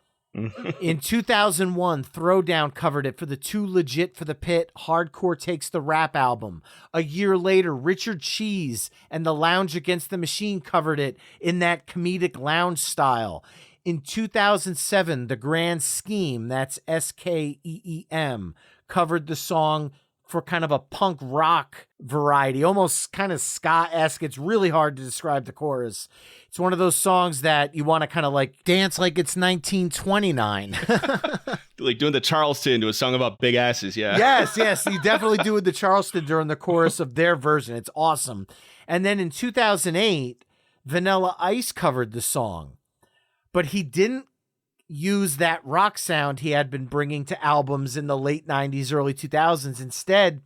In 2001, Throwdown covered it for the Too Legit for the Pit Hardcore Takes the Rap album. A year later, Richard Cheese and the Lounge Against the Machine covered it in that comedic lounge style. In 2007, The Grand Scheme, that's Skeem, covered the song for kind of a punk rock variety, almost kind of ska-esque. It's really hard to describe the chorus. It's one of those songs that you want to kind of like dance like it's 1929. Like doing the Charleston to a song about big asses, yeah. Yes, you definitely do with the Charleston during the chorus of their version. It's awesome. And then in 2008, Vanilla Ice covered the song, but he didn't use that rock sound he had been bringing to albums in the late 90s, early 2000s. Instead,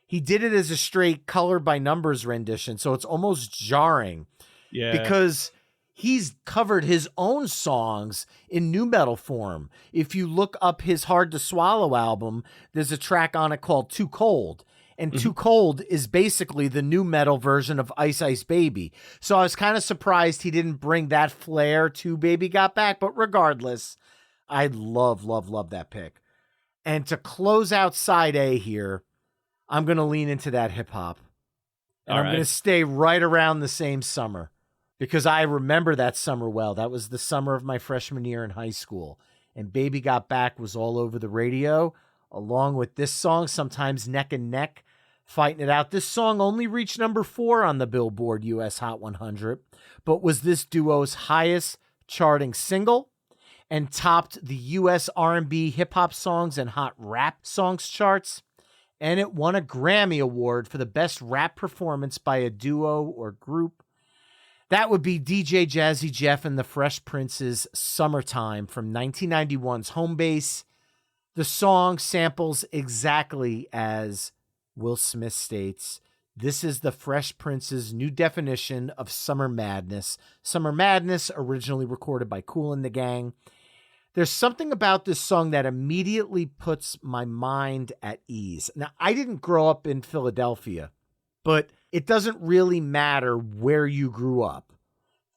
he did it as a straight color by numbers rendition. So it's almost jarring. Yeah. Because he's covered his own songs in nu metal form. If you look up his Hard to Swallow album, there's a track on it called Too Cold. And Too Cold is basically the nu metal version of Ice Ice Baby. So I was kind of surprised he didn't bring that flair to Baby Got Back. But regardless, I love that pick. And to close out side A here, I'm going to lean into that hip hop. And I'm going to stay right around the same summer, because I remember that summer well. That was the summer of my freshman year in high school. And Baby Got Back was all over the radio, along with this song, sometimes neck and neck, fighting it out. This song only reached number 4 on the Billboard US Hot 100, but was this duo's highest charting single and topped the US R&B hip hop songs and hot rap songs charts. And it won a Grammy Award for the best rap performance by a duo or group. That would be DJ Jazzy Jeff and the Fresh Prince's Summertime from 1991's Home Base. The song samples exactly as Will Smith states, "This is the Fresh Prince's new definition of summer madness." Summer Madness, originally recorded by Kool and the Gang. There's something about this song that immediately puts my mind at ease. Now, I didn't grow up in Philadelphia, but it doesn't really matter where you grew up.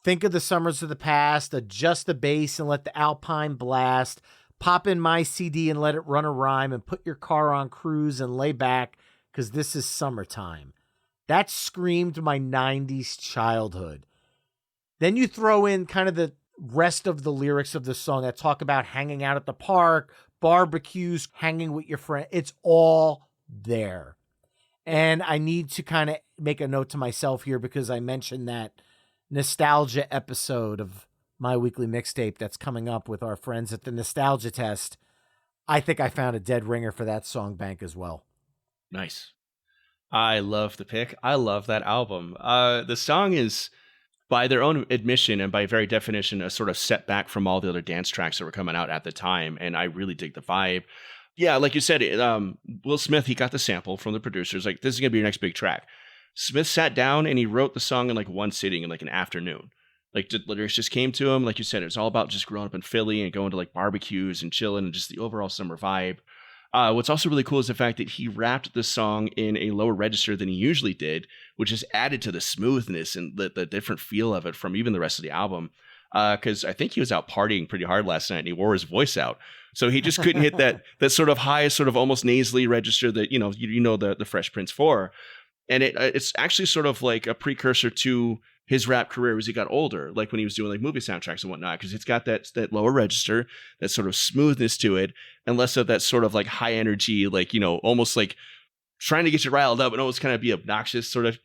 Think of the summers of the past, adjust the bass and let the Alpine blast, pop in my CD and let it run a rhyme, and put your car on cruise and lay back, because this is summertime. That screamed my 90s childhood. Then you throw in kind of the rest of the lyrics of the song that talk about hanging out at the park, barbecues, hanging with your friend. It's all there. And I need to kind of make a note to myself here, because I mentioned that nostalgia episode of my weekly mixtape that's coming up with our friends at the Nostalgia Test. I think I found a dead ringer for that song bank as well. Nice. I love the pick. I love that album. The song is, by their own admission and by very definition, a sort of setback from all the other dance tracks that were coming out at the time. And I really dig the vibe. Yeah, like you said, Will Smith, he got the sample from the producers. Like, this is going to be your next big track. Smith sat down and he wrote the song in like one sitting in like an afternoon. Like, the lyrics just came to him. Like you said, it was all about just growing up in Philly and going to like barbecues and chilling and just the overall summer vibe. What's also really cool is the fact that he rapped the song in a lower register than he usually did, which is added to the smoothness and the different feel of it from even the rest of the album. Because I think he was out partying pretty hard last night and he wore his voice out. So he just couldn't hit that sort of high, sort of almost nasally register that, you know the Fresh Prince for. And it's actually sort of like a precursor to his rap career as he got older, like when he was doing like movie soundtracks and whatnot, because it's got that lower register, that sort of smoothness to it, and less of that sort of like high energy, like, almost like trying to get you riled up and almost kind of be obnoxious, sort of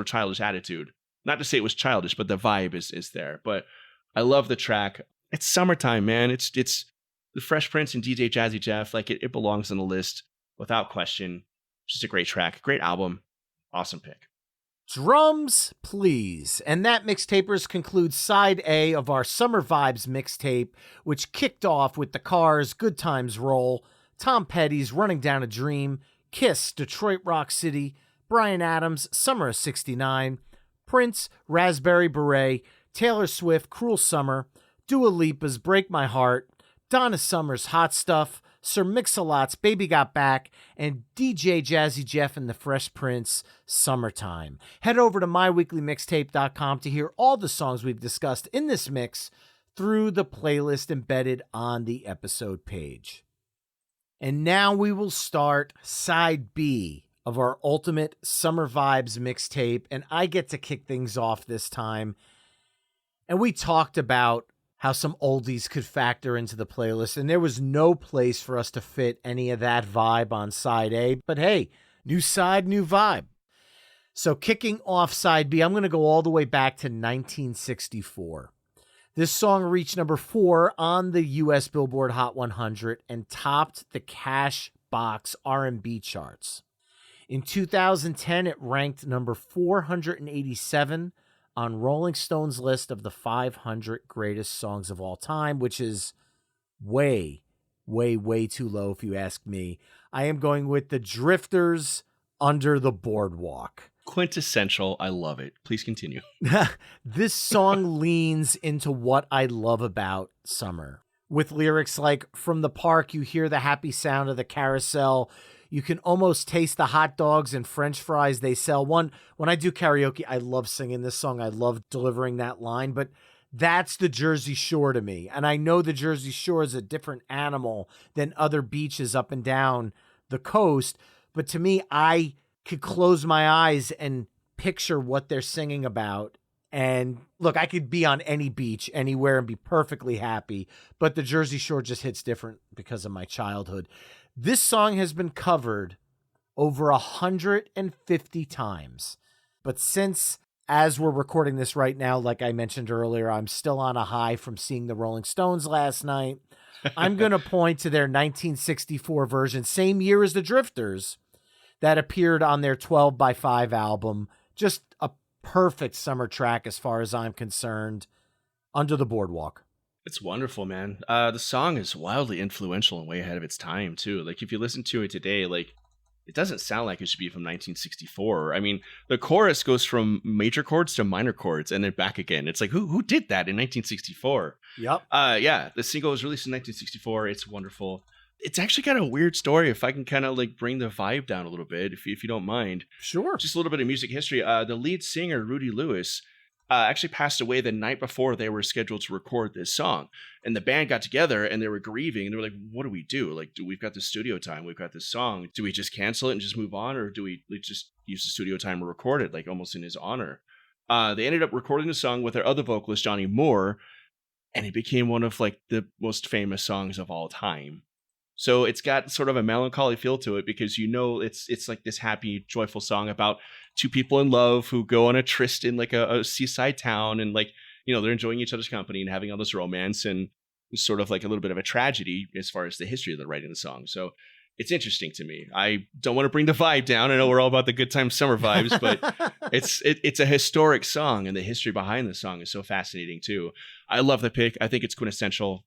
childish attitude. Not to say it was childish, but the vibe is there. But I love the track. It's summertime, man. It's the Fresh Prince and DJ Jazzy Jeff. Like, it belongs on the list without question. Just a great track, great album, awesome pick. Drums, please. And that, Mixtapers, concludes side A of our Summer Vibes mixtape, which kicked off with The Cars' Good Times Roll, Tom Petty's Running Down a Dream, Kiss, Detroit Rock City, Bryan Adams, Summer of '69, Prince, Raspberry Beret, Taylor Swift, Cruel Summer, Dua Lipa's Break My Heart, Donna Summer's Hot Stuff, Sir Mix-a-Lot's Baby Got Back, and DJ Jazzy Jeff and the Fresh Prince, Summertime. Head over to myweeklymixtape.com to hear all the songs we've discussed in this mix, through the playlist embedded on the episode page. And now we will start side B of our Ultimate Summer Vibes mixtape, and I get to kick things off this time. And we talked about how some oldies could factor into the playlist, and there was no place for us to fit any of that vibe on side A, but hey, new side, new vibe. So kicking off side B, I'm going to go all the way back to 1964. This song reached number 4 on the US Billboard Hot 100 and topped the Cash Box R&B charts. In 2010, it ranked number 487 on Rolling Stone's list of the 500 greatest songs of all time, which is way, way, way too low if you ask me. I am going with the Drifters, Under the Boardwalk. Quintessential. I love it. Please continue. This song leans into what I love about summer, with lyrics like, "From the park, you hear the happy sound of the carousel. You can almost taste the hot dogs and French fries they sell." When I do karaoke, I love singing this song. I love delivering that line, but that's the Jersey Shore to me. And I know the Jersey Shore is a different animal than other beaches up and down the coast, but to me, I could close my eyes and picture what they're singing about. And look, I could be on any beach anywhere and be perfectly happy, but the Jersey Shore just hits different because of my childhood. This song has been covered over 150 times, but since, as we're recording this right now, like I mentioned earlier, I'm still on a high from seeing the Rolling Stones last night, I'm going to point to their 1964 version, same year as the Drifters, that appeared on their 12 by 5 album. Just a perfect summer track as far as I'm concerned. Under the Boardwalk. It's wonderful, man. The song is wildly influential and way ahead of its time, too. Like, if you listen to it today, like, it doesn't sound like it should be from 1964. I mean, the chorus goes from major chords to minor chords and then back again. It's like, who did that in 1964? Yep. Yeah, the single was released in 1964. It's wonderful. It's actually got a weird story, if I can kind of like bring the vibe down a little bit, if you don't mind. Sure. Just a little bit of music history. The lead singer, Rudy Lewis, actually passed away the night before they were scheduled to record this song. And the band got together and they were grieving. And they were like, what do we do? Like, we've got this studio time. We've got this song. Do we just cancel it and just move on? Or do we just use the studio time to record it, like almost in his honor? They ended up recording the song with their other vocalist, Johnny Moore. And it became one of like the most famous songs of all time. So it's got sort of a melancholy feel to it because, you know, it's like this happy, joyful song about two people in love who go on a tryst in like a seaside town, and like, you know, they're enjoying each other's company and having all this romance, and it's sort of like a little bit of a tragedy as far as the history of the writing the song. So it's interesting to me. I don't want to bring the vibe down. I know we're all about the good time summer vibes, but it's a historic song, and the history behind the song is so fascinating too. I love the pick. I think it's quintessential.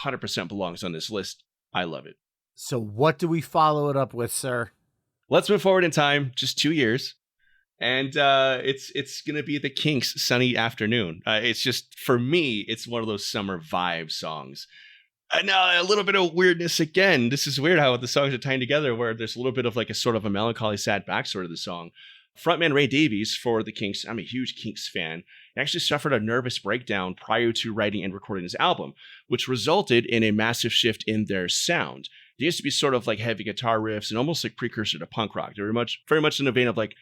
100% belongs on this list. I love it. So what do we follow it up with, sir? Let's move forward in time, just 2 years. And it's going to be the Kinks' Sunny Afternoon. It's just, for me, it's one of those summer vibe songs. Now, a little bit of weirdness again. This is weird how the songs are tying together, where there's a little bit of like a sort of a melancholy, sad backstory to the song. Frontman Ray Davies for the Kinks, I'm a huge Kinks fan, actually suffered a nervous breakdown prior to writing and recording this album, which resulted in a massive shift in their sound. They used to be sort of like heavy guitar riffs and almost like precursor to punk rock. They were very much in the vein of like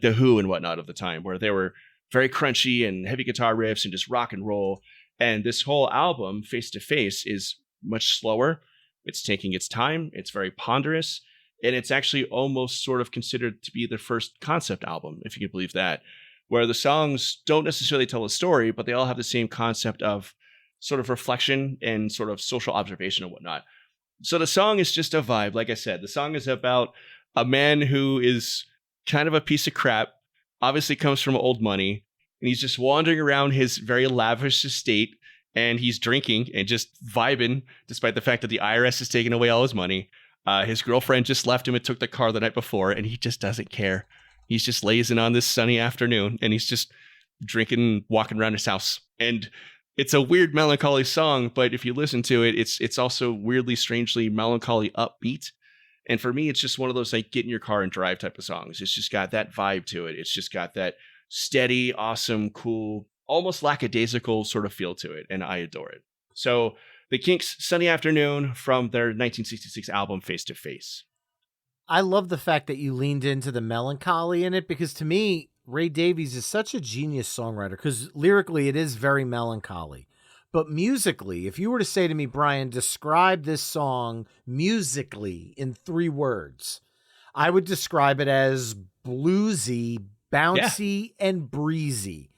the Who and whatnot of the time, where they were very crunchy and heavy guitar riffs and just rock and roll. And this whole album, Face to Face, is much slower. It's taking its time. It's very ponderous. And it's actually almost sort of considered to be their first concept album, if you can believe that, where the songs don't necessarily tell a story, but they all have the same concept of sort of reflection and sort of social observation and whatnot. So the song is just a vibe. Like I said, the song is about a man who is kind of a piece of crap, obviously comes from old money, and he's just wandering around his very lavish estate, and he's drinking and just vibing, despite the fact that the IRS is taking away all his money. His girlfriend just left him and took the car the night before, and he just doesn't care. He's just lazing on this sunny afternoon, and he's just drinking, walking around his house. And it's a weird, melancholy song, but if you listen to it, it's also weirdly, strangely melancholy, upbeat. And for me, it's just one of those like get in your car and drive type of songs. It's just got that vibe to it. It's just got that steady, awesome, cool, almost lackadaisical sort of feel to it, and I adore it. So the Kinks, Sunny Afternoon, from their 1966 album Face to Face. I love the fact that you leaned into the melancholy in it, because to me, Ray Davies is such a genius songwriter, because lyrically it is very melancholy. But musically, if you were to say to me, Bryan, describe this song musically in 3 words, I would describe it as bluesy, bouncy, and breezy.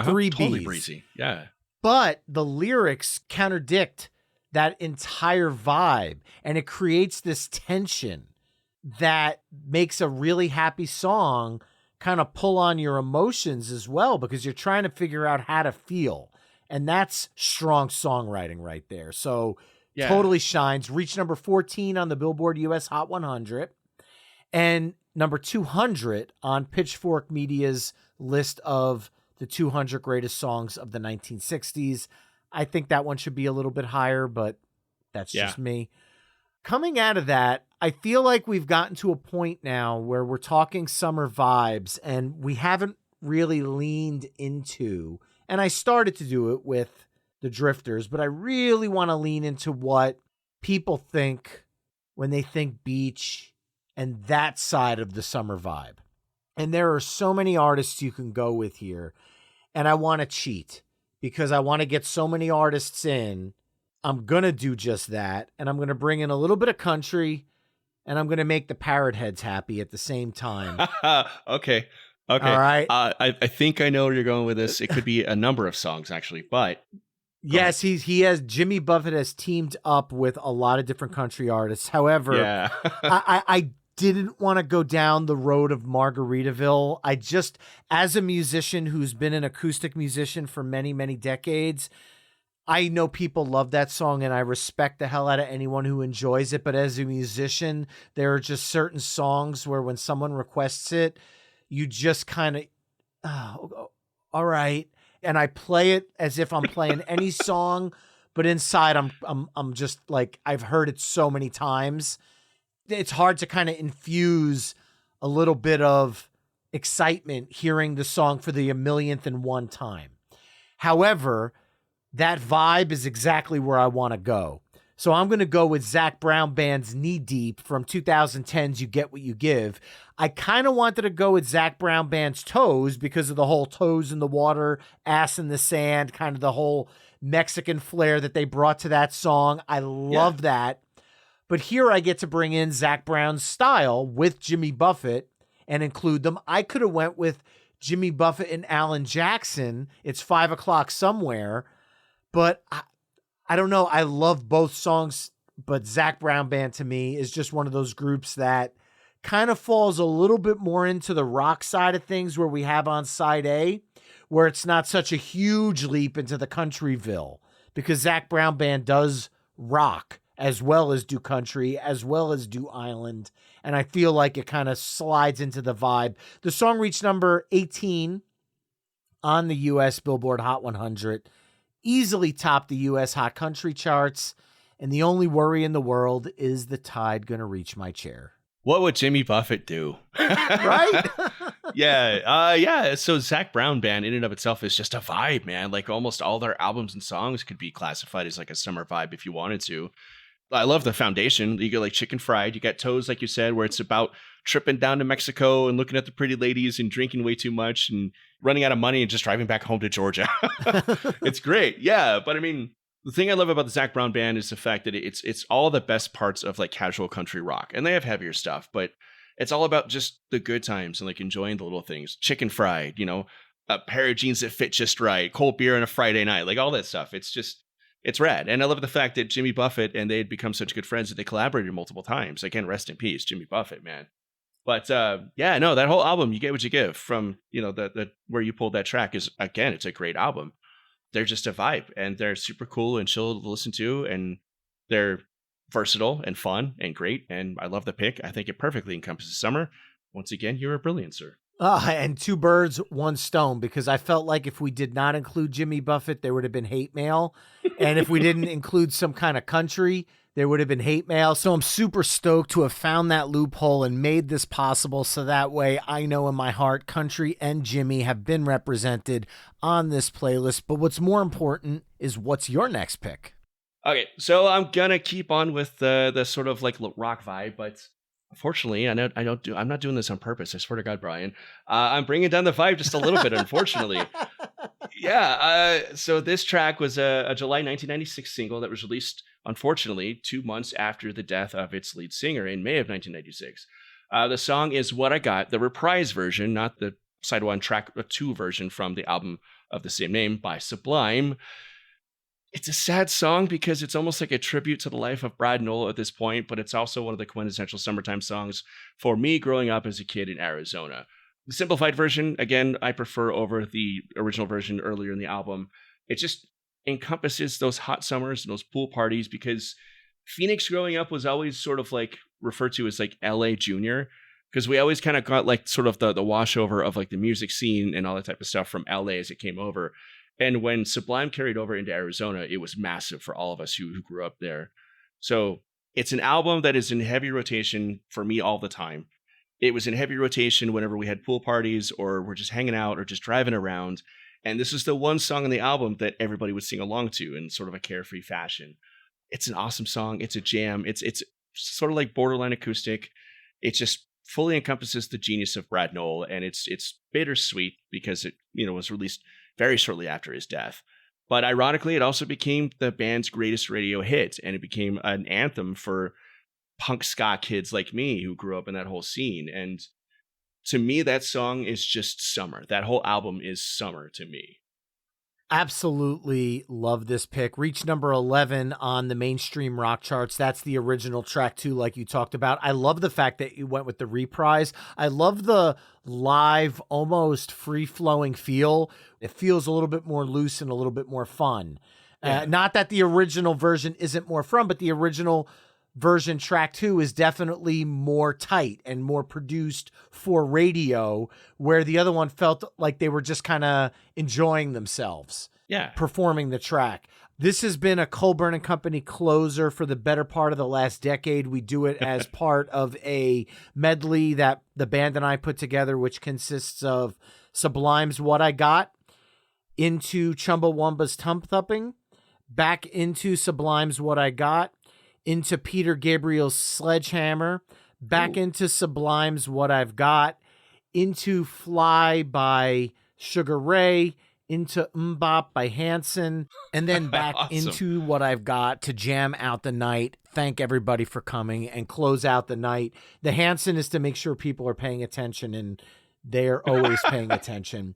3 Totally Bs. breezy. Yeah. But the lyrics contradict that entire vibe, and it creates this tension that makes a really happy song kind of pull on your emotions as well, because you're trying to figure out how to feel. And that's strong songwriting right there. So totally shines. Reached number 14 on the Billboard US Hot 100 and number 200 on Pitchfork Media's list of the 200 greatest songs of the 1960s. I think that one should be a little bit higher, but that's just me. Coming out of that, I feel like we've gotten to a point now where we're talking summer vibes, and we haven't really leaned into, and I started to do it with the Drifters, but I really want to lean into what people think when they think beach and that side of the summer vibe. And there are so many artists you can go with here, and I want to cheat because I want to get so many artists in. I'm going to do just that, and I'm going to bring in a little bit of country, and I'm going to make the parrot heads happy at the same time. Okay. All right. I think I know where you're going with this. It could be a number of songs, actually, but... Yes, Jimmy Buffett has teamed up with a lot of different country artists. However, I didn't want to go down the road of Margaritaville. I just, as a musician who's been an acoustic musician for many, many decades, I know people love that song and I respect the hell out of anyone who enjoys it. But as a musician, there are just certain songs where when someone requests it, you just kind of, all right. And I play it as if I'm playing any song, but inside I'm just like, I've heard it so many times. It's hard to kind of infuse a little bit of excitement hearing the song for the 1,000,000th time. However, that vibe is exactly where I want to go. So I'm going to go with Zac Brown Band's Knee Deep from 2010's You Get What You Give. I kind of wanted to go with Zac Brown Band's Toes because of the whole toes in the water, ass in the sand, kind of the whole Mexican flair that they brought to that song. I love that. But here I get to bring in Zac Brown's style with Jimmy Buffett and include them. I could have went with Jimmy Buffett and Alan Jackson. It's 5 o'clock somewhere. But I don't know. I love both songs, but Zac Brown Band to me is just one of those groups that kind of falls a little bit more into the rock side of things where we have on side A, where it's not such a huge leap into the countryville, because Zac Brown Band does rock as well as do country, as well as do island. And I feel like it kind of slides into the vibe. The song reached number 18 on the US Billboard Hot 100. Easily topped the U.S. Hot Country charts, and the only worry in the world is the tide going to reach my chair. What would Jimmy Buffett do? Right? Yeah. So Zac Brown Band in and of itself is just a vibe, man. Like almost all their albums and songs could be classified as like a summer vibe if you wanted to. I love the foundation. You get like Chicken Fried. You got Toes, like you said, where it's about tripping down to Mexico and looking at the pretty ladies and drinking way too much and running out of money and just driving back home to Georgia. It's great. Yeah. But I mean, the thing I love about the Zac Brown Band is the fact that it's all the best parts of like casual country rock. And they have heavier stuff, but it's all about just the good times and like enjoying the little things. Chicken Fried, a pair of jeans that fit just right, cold beer on a Friday night, like all that stuff. It's rad. And I love the fact that Jimmy Buffett and they had become such good friends that they collaborated multiple times. Again, rest in peace, Jimmy Buffett, man. But that whole album, You Get What You Give, from, the where you pulled that track is, again, it's a great album. They're just a vibe and they're super cool and chill to listen to. And they're versatile and fun and great. And I love the pick. I think it perfectly encompasses summer. Once again, you're a brilliant, sir. And 2 birds, 1 stone, because I felt like if we did not include Jimmy Buffett, there would have been hate mail. And if we didn't include some kind of country, there would have been hate mail. So I'm super stoked to have found that loophole and made this possible. So that way I know in my heart, Country and Jimmy have been represented on this playlist. But what's more important is what's your next pick? Okay, so I'm gonna keep on with the sort of like rock vibe, but unfortunately, I'm not doing this on purpose. I swear to God, Bryan, I'm bringing down the vibe just a little bit. Unfortunately, yeah. So this track was a July 1996 single that was released, unfortunately, 2 months after the death of its lead singer in May of 1996. The song is "What I Got," the reprise version, not the side one track 2 version from the album of the same name by Sublime. It's a sad song because it's almost like a tribute to the life of Brad Noel at this point, but it's also one of the quintessential summertime songs for me growing up as a kid in Arizona. The simplified version, again, I prefer over the original version earlier in the album. It just encompasses those hot summers and those pool parties because Phoenix growing up was always sort of like referred to as like LA Junior, because we always kind of got like sort of the washover of like the music scene and all that type of stuff from LA as it came over. And when Sublime carried over into Arizona, it was massive for all of us who grew up there. So it's an album that is in heavy rotation for me all the time. It was in heavy rotation whenever we had pool parties or we're just hanging out or just driving around. And this is the one song on the album that everybody would sing along to in sort of a carefree fashion. It's an awesome song. It's a jam. It's sort of like borderline acoustic. It just fully encompasses the genius of Brad Noel, and it's bittersweet because it was released very shortly after his death. But ironically, it also became the band's greatest radio hit, and it became an anthem for punk ska kids like me who grew up in that whole scene. And to me, that song is just summer. That whole album is summer to me. Absolutely love this pick. Reached number 11 on the mainstream rock charts. That's the original track too, like you talked about. I love the fact that you went with the reprise. I love the live, almost free-flowing feel. It feels a little bit more loose and a little bit more fun. Yeah. Not that the original version isn't more fun, but the original version track 2 is definitely more tight and more produced for radio, where the other one felt like they were just kind of enjoying themselves, performing the track. This has been a Colburn and Company closer for the better part of the last decade. We do it as part of a medley that the band and I put together, which consists of Sublime's What I Got, into Chumbawamba's Tump Thumping, back into Sublime's What I Got, into Peter Gabriel's Sledgehammer, back into Sublime's What I've Got, into Fly by Sugar Ray, into Mbop by Hanson, and then back awesome. into What I've Got to jam out the night. Thank everybody for coming and close out the night. The Hanson is to make sure people are paying attention, and they're always paying attention.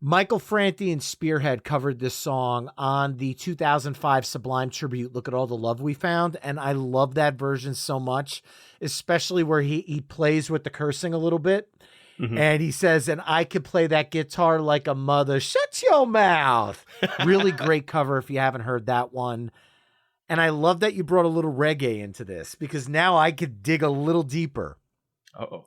Michael Franti and Spearhead covered this song on the 2005 Sublime tribute, Look at All the Love We Found, and I love that version so much, especially where he plays with the cursing a little bit, and he says, and I could play that guitar like a mother, shut your mouth. Really great cover if you haven't heard that one. And I love that you brought a little reggae into this, because now I could dig a little deeper. Uh-oh.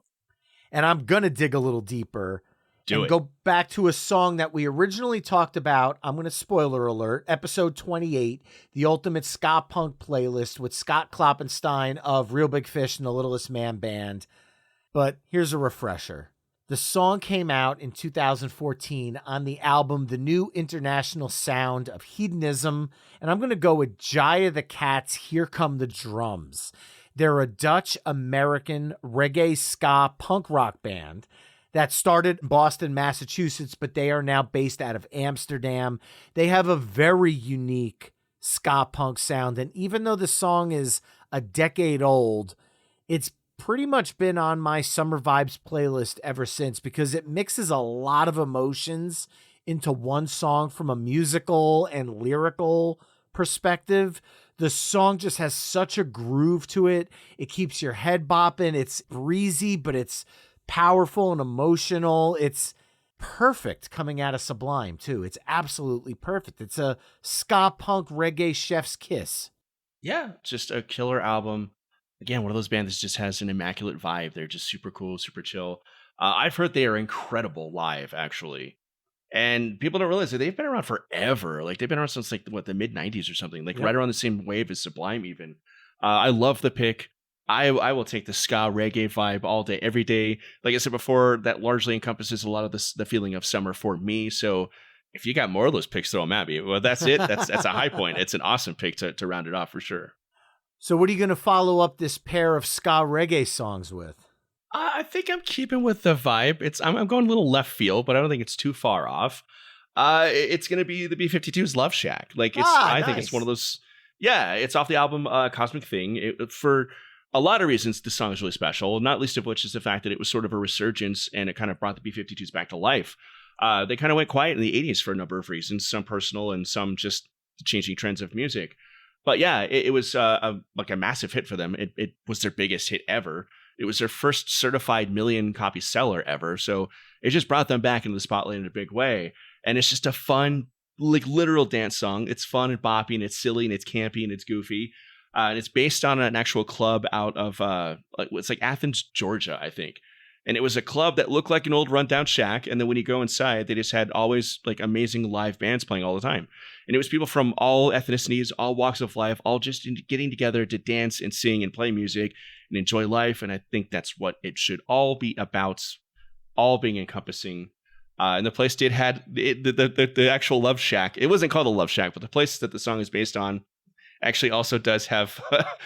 And I'm going to dig a little deeper. Go back to a song that we originally talked about. I'm going to spoiler alert, episode 28, the ultimate ska punk playlist with Scott Kloppenstein of Real Big Fish and the Littlest Man Band. But here's a refresher. The song came out in 2014 on the album The New International Sound of Hedonism. And I'm going to go with Jaya the Cats, Here Come the Drums. They're a Dutch-American reggae ska punk rock band that started in Boston, Massachusetts, but they are now based out of Amsterdam. They have a very unique ska punk sound, and even though the song is a decade old, it's pretty much been on my Summer Vibes playlist ever since, because it mixes a lot of emotions into one song from a musical and lyrical perspective. The song just has such a groove to it. It keeps your head bopping. It's breezy, but it's powerful and emotional. It's perfect coming out of Sublime too. It's absolutely perfect. It's a ska punk reggae chef's kiss. Yeah, just a killer album. Again, one of those bands that just has an immaculate vibe. They're just super cool, super chill. I've heard they are incredible live, actually. And people don't realize that they've been around forever. Like, they've been around since like the mid 90s or something, like right around the same wave as Sublime even. I love the pick. I will take the ska reggae vibe all day, every day. Like I said before, that largely encompasses a lot of the feeling of summer for me. So if you got more of those picks, throw them at me. Well, that's it. That's a high point. It's an awesome pick to round it off for sure. So what are you going to follow up this pair of ska reggae songs with? I think I'm keeping with the vibe. I'm going a little left field, but I don't think it's too far off. It's going to be the B-52's Love Shack. Like I think it's one of those. Yeah, it's off the album Cosmic Thing. For a lot of reasons, the song is really special, not least of which is the fact that it was sort of a resurgence and it kind of brought the B-52s back to life. They kind of went quiet in the 80s for a number of reasons, some personal and some just changing trends of music. But yeah, it was like a massive hit for them. It was their biggest hit ever. It was their first certified million-copy seller ever. So it just brought them back into the spotlight in a big way. And it's just a fun, like literal dance song. It's fun and boppy and it's silly and it's campy and it's goofy. And it's based on an actual club out of it's like Athens, Georgia, I think. And it was a club that looked like an old rundown shack. And then when you go inside, they just had always like amazing live bands playing all the time. And it was people from all ethnicities, all walks of life, all just getting together to dance and sing and play music and enjoy life. And I think that's what it should all be about, all being encompassing. And the place had the actual Love Shack. It wasn't called a Love Shack, but the place that the song is based on actually also does have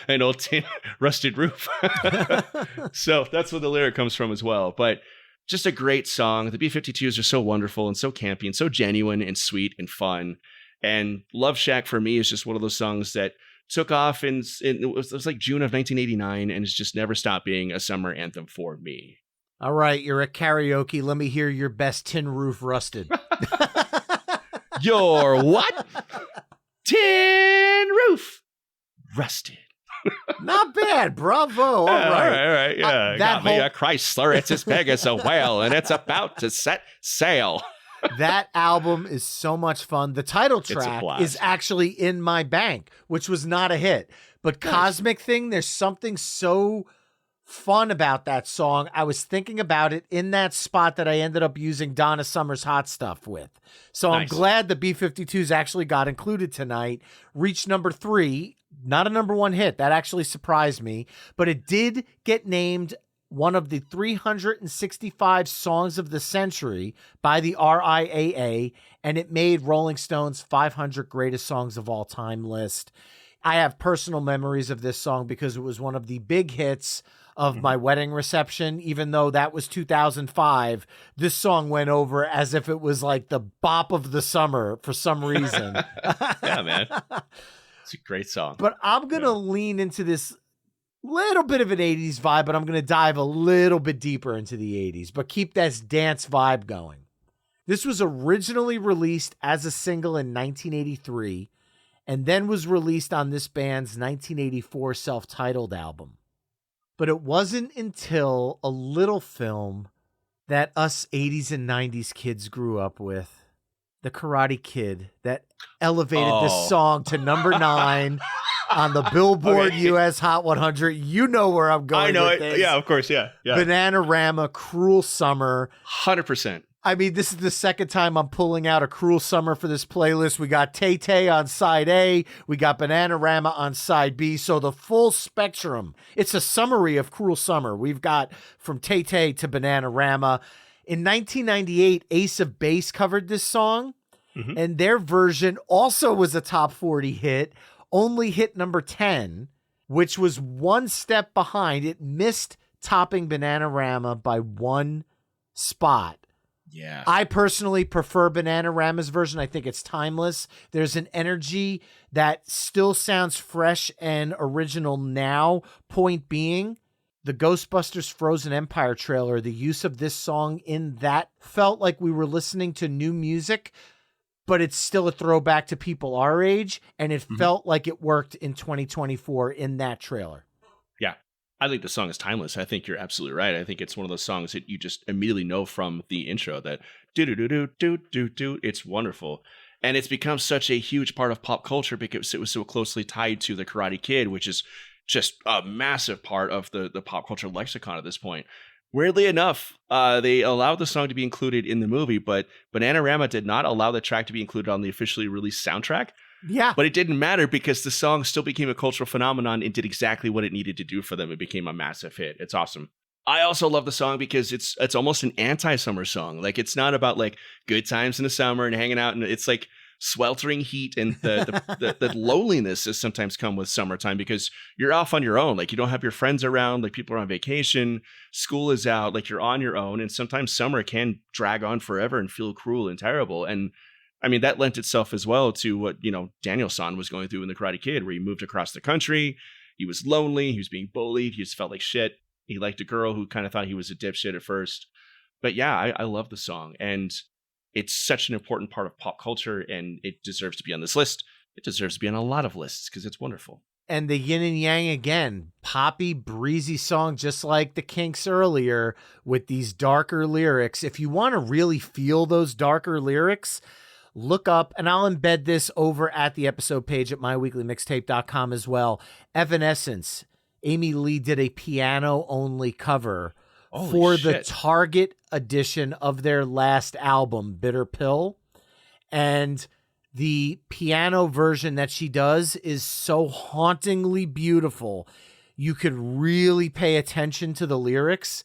an old tin rusted roof. So that's where the lyric comes from as well. But just a great song. The B-52s are so wonderful and so campy and so genuine and sweet and fun. And Love Shack for me is just one of those songs that took off in it was like June of 1989 and it's just never stopped being a summer anthem for me. All right, you're at karaoke. Let me hear your best tin roof rusted. Your what? Tin roof rusted. Not bad. Bravo. All right. All right. Yeah. Got me a Chrysler. It's as big as a whale and it's about to set sail. That album is so much fun. The title track is actually in my bank, which was not a hit. But Cosmic Thing, there's something so fun about that song. I was thinking about it in that spot that I ended up using Donna Summer's Hot Stuff with. So I'm glad the B-52s actually got included tonight. Reached number 3, not a number 1 hit. That actually surprised me, but it did get named one of the 365 songs of the century by the RIAA, and it made Rolling Stone's 500 greatest songs of all time list. I have personal memories of this song because it was one of the big hits of my wedding reception. Even though that was 2005, this song went over as if it was like the bop of the summer for some reason. Yeah, man. It's a great song. But I'm going to lean into this little bit of an 80s vibe, but I'm going to dive a little bit deeper into the 80s, but keep that dance vibe going. This was originally released as a single in 1983 and then was released on this band's 1984 self-titled album. But it wasn't until a little film that us 80s and 90s kids grew up with, The Karate Kid, that elevated this song to number 9 on the Billboard US Hot 100. You know where I'm going. I know with it. This. Yeah, of course. Yeah. Bananarama, Cruel Summer. 100%. I mean, this is the second time I'm pulling out a Cruel Summer for this playlist. We got Tay-Tay on side A. We got Bananarama on side B. So the full spectrum. It's a summary of Cruel Summer. We've got from Tay-Tay to Bananarama. In 1998, Ace of Base covered this song. And their version also was a top 40 hit. Only hit number 10, which was one step behind. It missed topping Bananarama by one spot. Yeah. I personally prefer Bananarama's version. I think it's timeless. There's an energy that still sounds fresh and original now. Point being, the Ghostbusters Frozen Empire trailer, the use of this song in that felt like we were listening to new music, but it's still a throwback to people our age, and it felt like it worked in 2024 in that trailer. Yeah. I think the song is timeless. I think you're absolutely right. I think it's one of those songs that you just immediately know from the intro that do-do-do-do-do-do-do. It's wonderful. And it's become such a huge part of pop culture because it was so closely tied to The Karate Kid, which is just a massive part of the pop culture lexicon at this point. Weirdly enough, they allowed the song to be included in the movie, but Bananarama did not allow the track to be included on the officially released soundtrack. Yeah. But it didn't matter because the song still became a cultural phenomenon and did exactly what it needed to do for them. It became a massive hit. It's awesome. I also love the song because it's almost an anti-summer song. Like, it's not about like good times in the summer and hanging out, and it's like sweltering heat and the loneliness that sometimes come with summertime because you're off on your own. Like, you don't have your friends around, like people are on vacation, school is out, like you're on your own. And sometimes summer can drag on forever and feel cruel and terrible. And I mean, that lent itself as well to what, Daniel-san was going through in The Karate Kid, where he moved across the country. He was lonely. He was being bullied. He just felt like shit. He liked a girl who kind of thought he was a dipshit at first. But yeah, I love the song. And it's such an important part of pop culture, and it deserves to be on this list. It deserves to be on a lot of lists because it's wonderful. And the yin and yang again, poppy, breezy song, just like the Kinks earlier, with these darker lyrics. If you want to really feel those darker lyrics, look up, and I'll embed this over at the episode page at myweeklymixtape.com as well. Evanescence. Amy Lee did a piano-only cover for the Target edition of their last album, Bitter Pill. And the piano version that she does is so hauntingly beautiful. You could really pay attention to the lyrics,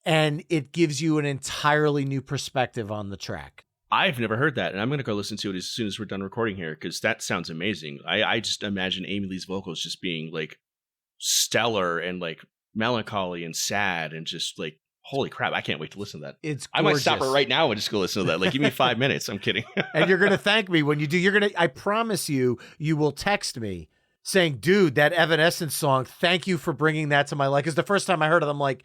and it gives you an entirely new perspective on the track. I've never heard that, and I'm going to go listen to it as soon as we're done recording here because that sounds amazing. I just imagine Amy Lee's vocals just being like stellar and like melancholy and sad and just like, holy crap, I can't wait to listen to that. It's gorgeous. I might stop her right now and just go listen to that. Like, give me 5 minutes. I'm kidding. And you're going to thank me when you do. I promise you will text me saying, dude, that Evanescence song, thank you for bringing that to my life. Because the first time I heard it, I'm like,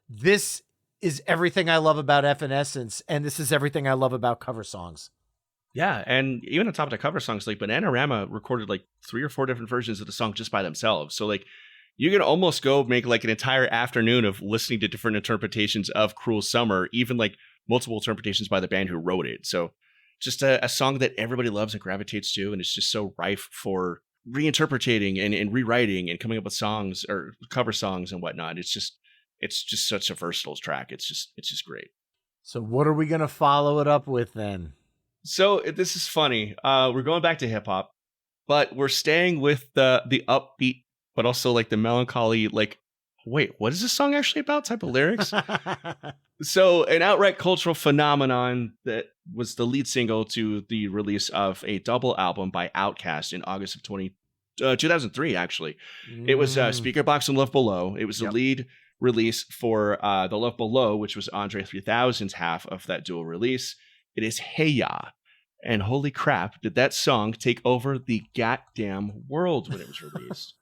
this is everything I love about Evanescence, and this is everything I love about cover songs. Yeah, and even on top of the cover songs, like Bananarama recorded like 3 or 4 different versions of the song just by themselves. So like, you can almost go make like an entire afternoon of listening to different interpretations of Cruel Summer, even like multiple interpretations by the band who wrote it. So just a song that everybody loves and gravitates to, and it's just so rife for reinterpreting and rewriting and coming up with songs or cover songs and whatnot. It's just such a versatile track. It's just great. So what are we going to follow it up with then? So this is funny. We're going back to hip hop, but we're staying with the upbeat, but also like the melancholy, like, wait, what is this song actually about type of lyrics? So an outright cultural phenomenon that was the lead single to the release of a double album by OutKast in August of 2003, actually. It was Speaker Box and Love Below. It was the lead release for the Love Below, which was Andre 3000's half of that dual release. It is Hey Ya. And holy crap, did that song take over the goddamn world when it was released.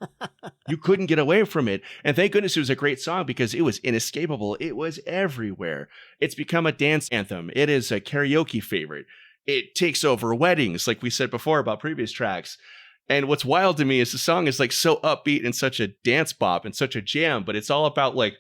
You couldn't get away from it. And thank goodness it was a great song because it was inescapable. It was everywhere. It's become a dance anthem. It is a karaoke favorite. It takes over weddings, like we said before about previous tracks. And what's wild to me is the song is like so upbeat and such a dance bop and such a jam, but it's all about like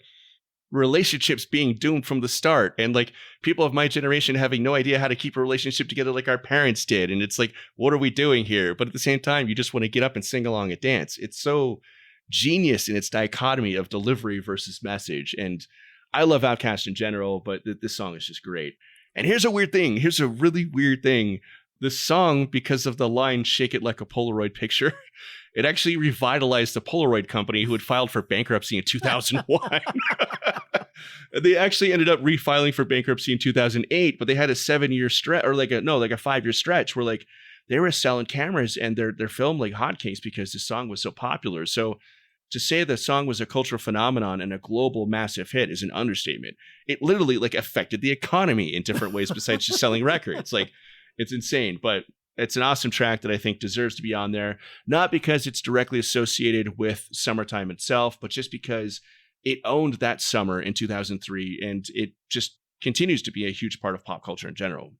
relationships being doomed from the start and like people of my generation having no idea how to keep a relationship together like our parents did. And it's like, what are we doing here? But at the same time, you just want to get up and sing along and dance. It's so genius in its dichotomy of delivery versus message. And I love OutKast in general, but this song is just great. And here's a weird thing. Here's a really weird thing. The song, because of the line, shake it like a Polaroid picture, it actually revitalized the Polaroid company who had filed for bankruptcy in 2001. They actually ended up refiling for bankruptcy in 2008, but they had a 7-year stretch or like a 5-year stretch where like they were selling cameras and their film like hotcakes because the song was so popular. So to say the song was a cultural phenomenon and a global massive hit is an understatement. It literally like affected the economy in different ways besides just selling records. Like, it's insane, but it's an awesome track that I think deserves to be on there. Not because it's directly associated with summertime itself, but just because it owned that summer in 2003, and it just continues to be a huge part of pop culture in general.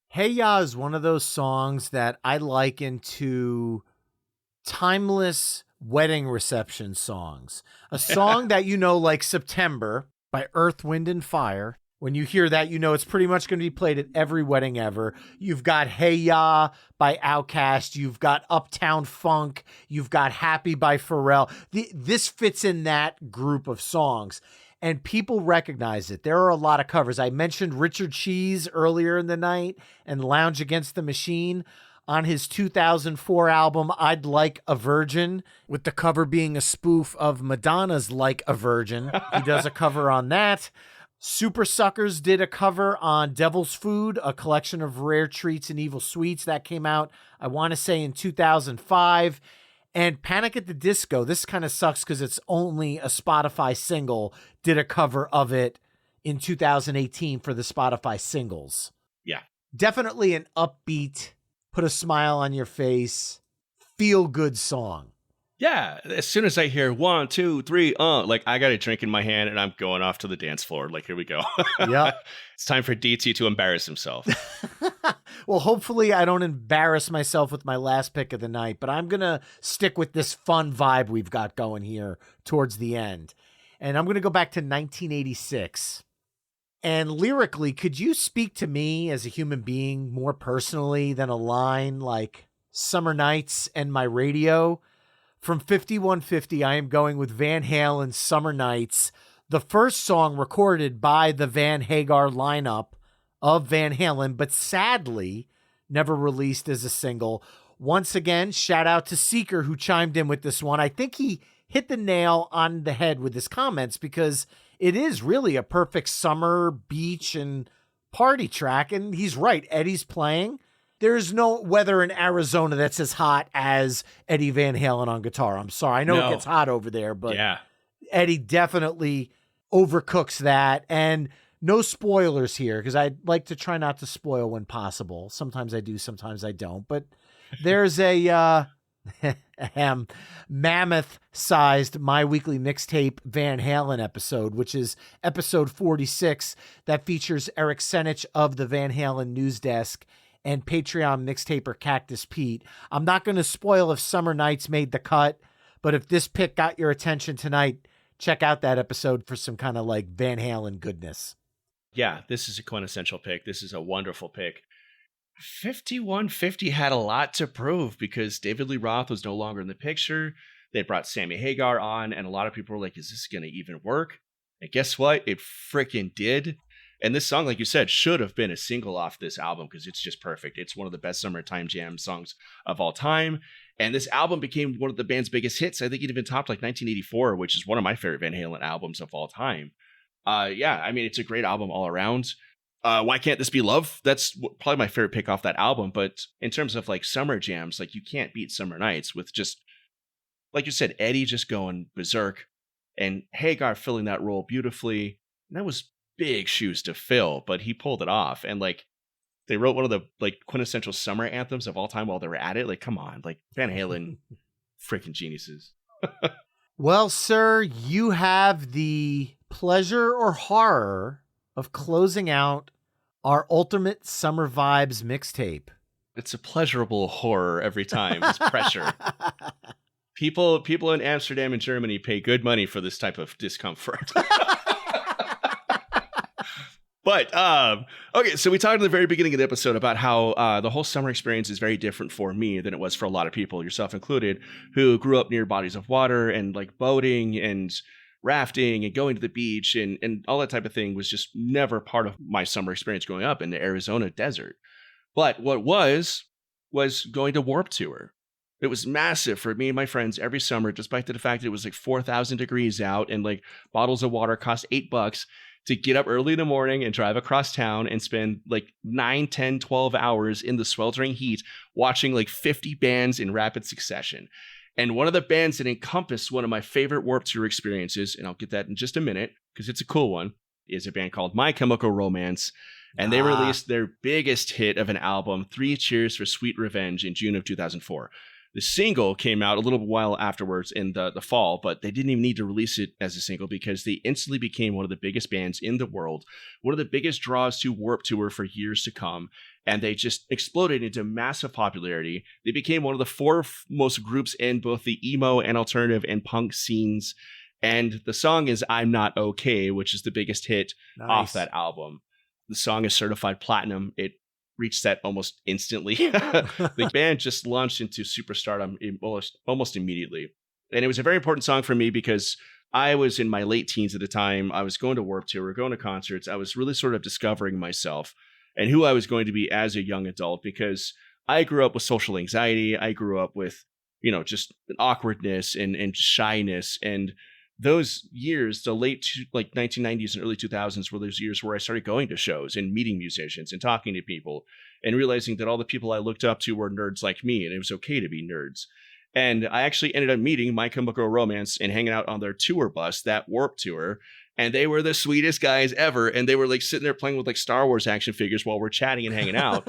Hey Ya is one of those songs that I liken to timeless wedding reception songs. A song that like September by Earth, Wind, and Fire. When you hear that, it's pretty much going to be played at every wedding ever. You've got Hey Ya by OutKast. You've got Uptown Funk. You've got Happy by Pharrell. This fits in that group of songs, and people recognize it. There are a lot of covers. I mentioned Richard Cheese earlier in the night and Lounge Against the Machine. on his 2004 album, I'd Like a Virgin, with the cover being a spoof of Madonna's Like a Virgin. He does a cover on that. Super Suckers did a cover on Devil's Food, a collection of rare treats and evil sweets that came out, I want to say in 2005. And Panic at the Disco, this kind of sucks because it's only a Spotify single, did a cover of it in 2018 for the Spotify singles. Yeah. Definitely an upbeat, put a smile on your face, feel good song. Yeah. As soon as I hear 1, 2, 3, like I got a drink in my hand and I'm going off to the dance floor. Like, here we go. Yeah. It's time for DT to embarrass himself. Well, hopefully I don't embarrass myself with my last pick of the night, but I'm going to stick with this fun vibe we've got going here towards the end. And I'm going to go back to 1986. And lyrically, could you speak to me as a human being more personally than a line like Summer Nights and My Radio? From 5150, I am going with Van Halen's Summer Nights, the first song recorded by the Van Hagar lineup of Van Halen, but sadly never released as a single. Once again, shout out to Seeker who chimed in with this one. I think he hit the nail on the head with his comments because it is really a perfect summer, beach, and party track. And he's right. Eddie's playing. There's no weather in Arizona that's as hot as Eddie Van Halen on guitar. I'm sorry. I know it gets hot over there, but yeah. Eddie definitely overcooks that. And no spoilers here because I like to try not to spoil when possible. Sometimes I do, sometimes I don't. But there's a mammoth-sized My Weekly Mixtape Van Halen episode, which is episode 46, that features Eric Senich of the Van Halen News Desk and Patreon mixtaper Cactus Pete. I'm not going to spoil if Summer Nights made the cut, but if this pick got your attention tonight, check out that episode for some kind of like Van Halen goodness. Yeah, this is a quintessential pick. This is a wonderful pick. 5150 had a lot to prove because David Lee Roth was no longer in the picture. They brought Sammy Hagar on, and a lot of people were like, is this going to even work? And guess what? It freaking did. And this song, like you said, should have been a single off this album because it's just perfect. It's one of the best summertime jam songs of all time. And this album became one of the band's biggest hits. I think it even topped like 1984, which is one of my favorite Van Halen albums of all time. Yeah, I mean, it's a great album all around. Why Can't This Be Love? That's probably my favorite pick off that album. But in terms of like summer jams, like you can't beat Summer Nights with just, like you said, Eddie just going berserk and Hagar filling that role beautifully. And that was big shoes to fill, but he pulled it off. And like they wrote one of the like quintessential summer anthems of all time while they were at it. Like, come on, like Van Halen, freaking geniuses. Well, sir, you have the pleasure or horror of closing out our ultimate summer vibes mixtape. It's a pleasurable horror every time. It's pressure. People in Amsterdam and Germany pay good money for this type of discomfort. But, okay, so we talked at the very beginning of the episode about how the whole summer experience is very different for me than it was for a lot of people, yourself included, who grew up near bodies of water and like boating and rafting and going to the beach and all that type of thing was just never part of my summer experience growing up in the Arizona desert. But what was going to Warped Tour. It was massive for me and my friends every summer, despite the fact that it was like 4,000 degrees out and like bottles of water cost $8 to get up early in the morning and drive across town and spend like 9, 10, 12 hours in the sweltering heat watching like 50 bands in rapid succession. And one of the bands that encompassed one of my favorite Warped Tour experiences, and I'll get that in just a minute because it's a cool one, is a band called My Chemical Romance. And they released their biggest hit of an album, 3 Cheers for Sweet Revenge, in June of 2004. The single came out a little while afterwards in the fall, but they didn't even need to release it as a single because they instantly became one of the biggest bands in the world, one of the biggest draws to Warped Tour for years to come, and they just exploded into massive popularity. They became one of the 4 most groups in both the emo and alternative and punk scenes, and the song is I'm Not Okay, which is the biggest hit off that album. The song is certified platinum. It reached that almost instantly. The band just launched into superstardom almost immediately. And it was a very important song for me because I was in my late teens at the time. I was going to Warped Tour, going to concerts. I was really sort of discovering myself and who I was going to be as a young adult because I grew up with social anxiety. I grew up with, just awkwardness and shyness. And those years, the late like 1990s and early 2000s were those years where I started going to shows and meeting musicians and talking to people and realizing that all the people I looked up to were nerds like me, and it was okay to be nerds. And I actually ended up meeting My Chemical Romance and hanging out on their tour bus, that Warped Tour. And they were the sweetest guys ever. And they were like sitting there playing with like Star Wars action figures while we're chatting and hanging out.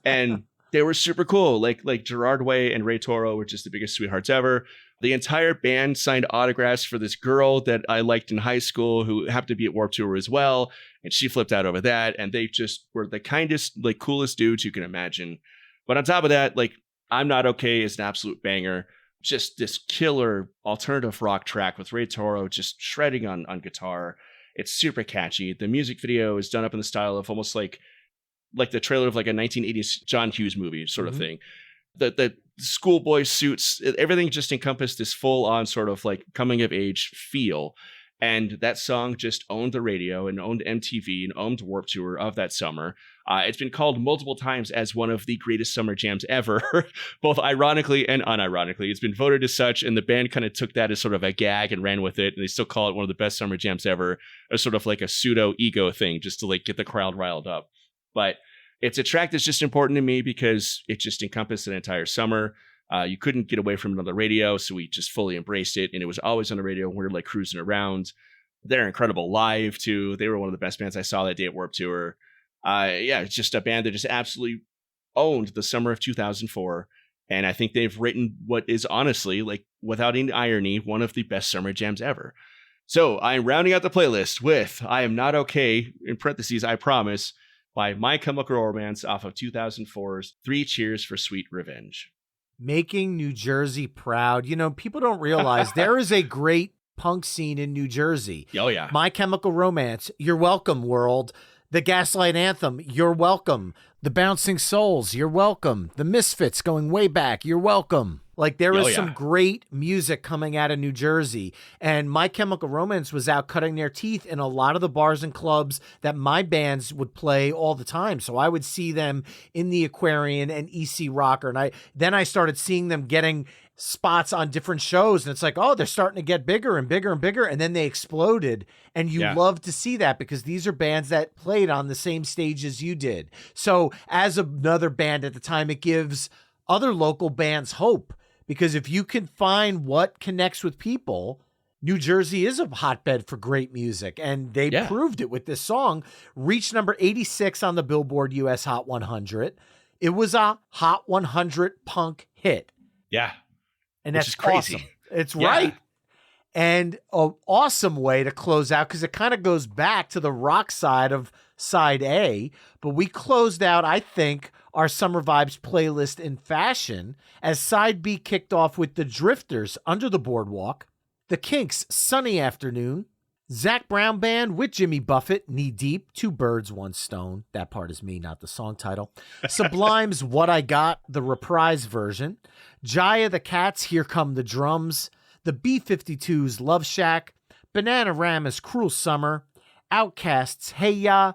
And they were super cool. Like Gerard Way and Ray Toro were just the biggest sweethearts ever. The entire band signed autographs for this girl that I liked in high school who happened to be at Warped Tour as well. And she flipped out over that. And they just were the kindest, like coolest dudes you can imagine. But on top of that, like I'm Not Okay is an absolute banger. Just this killer alternative rock track with Ray Toro just shredding on guitar. It's super catchy. The music video is done up in the style of almost like the trailer of like a 1980s John Hughes movie sort of thing. The schoolboy suits, everything just encompassed this full on sort of like coming of age feel. And that song just owned the radio and owned MTV and owned Warped Tour of that summer. It's been called multiple times as one of the greatest summer jams ever, both ironically and unironically. It's been voted as such, and the band kind of took that as sort of a gag and ran with it, and they still call it one of the best summer jams ever, as sort of like a pseudo ego thing, just to like get the crowd riled up. But it's a track that's just important to me because it just encompassed an entire summer. You couldn't get away from it on the radio, so we just fully embraced it, and it was always on the radio when we were like cruising around. They're incredible live too. They were one of the best bands I saw that day at Warped Tour. It's just a band that just absolutely owned the summer of 2004, and I think they've written what is honestly, like without any irony, one of the best summer jams ever. So I'm rounding out the playlist with I Am Not Okay, in parentheses, I Promise, by My Chemical Romance off of 2004's Three Cheers for Sweet Revenge. Making New Jersey proud. People don't realize there is a great punk scene in New Jersey. Oh, yeah. My Chemical Romance, You're Welcome, World. The Gaslight Anthem, You're Welcome. The Bouncing Souls, You're Welcome. The Misfits, going way back, You're Welcome. Like, there was some great music coming out of New Jersey, and My Chemical Romance was out cutting their teeth in a lot of the bars and clubs that my bands would play all the time. So I would see them in the Aquarian and EC Rocker, and I started seeing them getting spots on different shows, and it's like, oh, they're starting to get bigger and bigger and bigger, and then they exploded. And you love to see that because these are bands that played on the same stage as you did. So as another band at the time, it gives other local bands hope, because if you can find what connects with people, New Jersey is a hotbed for great music, and they proved it with this song. Reached number 86 on the Billboard US Hot 100. It was a Hot 100 punk hit. Yeah. And that's crazy. Awesome. It's right. And an awesome way to close out, because it kind of goes back to the rock side of side A. But we closed out, I think, our Summer Vibes playlist in fashion, as side B kicked off with the Drifters, Under the Boardwalk, the Kinks, Sunny Afternoon, Zac Brown Band with Jimmy Buffett, Knee Deep, Two Birds, One Stone. That part is me, not the song title. Sublime's What I Got, the Reprise version. Jaya the Cats, Here Come the Drums. The B-52's Love Shack. Bananarama's Cruel Summer. OutKast's Hey Ya.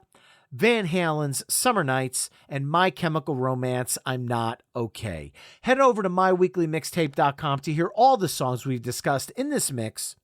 Van Halen's Summer Nights, and My Chemical Romance, I'm Not Okay. Head over to myweeklymixtape.com to hear all the songs we've discussed in this mix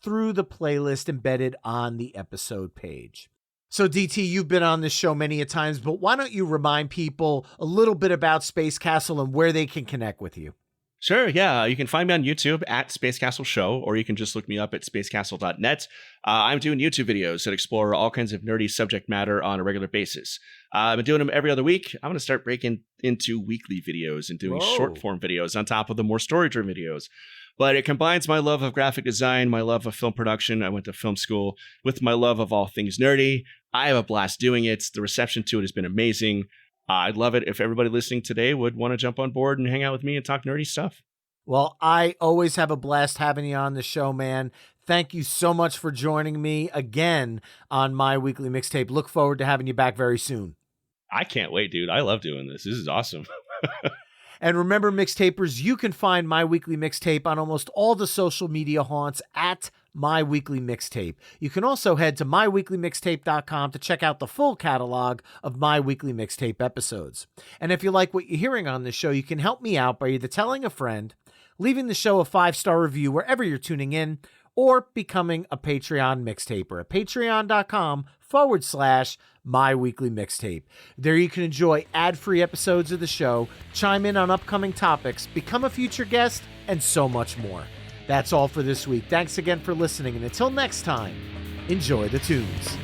through the playlist embedded on the episode page. So DT, you've been on this show many a times, but why don't you remind people a little bit about Space Castle and where they can connect with you? Sure, yeah. You can find me on YouTube at Space Castle Show, or you can just look me up at spacecastle.net. I'm doing YouTube videos that explore all kinds of nerdy subject matter on a regular basis. I've been doing them every other week. I'm going to start breaking into weekly videos and doing short form videos on top of the more story-driven videos. But it combines my love of graphic design, my love of film production — I went to film school — with my love of all things nerdy. I have a blast doing it. The reception to it has been amazing. I'd love it if everybody listening today would want to jump on board and hang out with me and talk nerdy stuff. Well, I always have a blast having you on the show, man. Thank you so much for joining me again on My Weekly Mixtape. Look forward to having you back very soon. I can't wait, dude. I love doing this. This is awesome. And remember, Mixtapers, you can find My Weekly Mixtape on almost all the social media haunts at My Weekly Mixtape. You can also head to myweeklymixtape.com to check out the full catalog of My Weekly Mixtape episodes. And if you like what you're hearing on this show, you can help me out by either telling a friend, leaving the show a 5-star review wherever you're tuning in, or becoming a Patreon mixtaper at patreon.com/My Weekly Mixtape. There you can enjoy ad-free episodes of the show, chime in on upcoming topics, become a future guest, and so much more. That's all for this week. Thanks again for listening, and until next time, enjoy the tunes.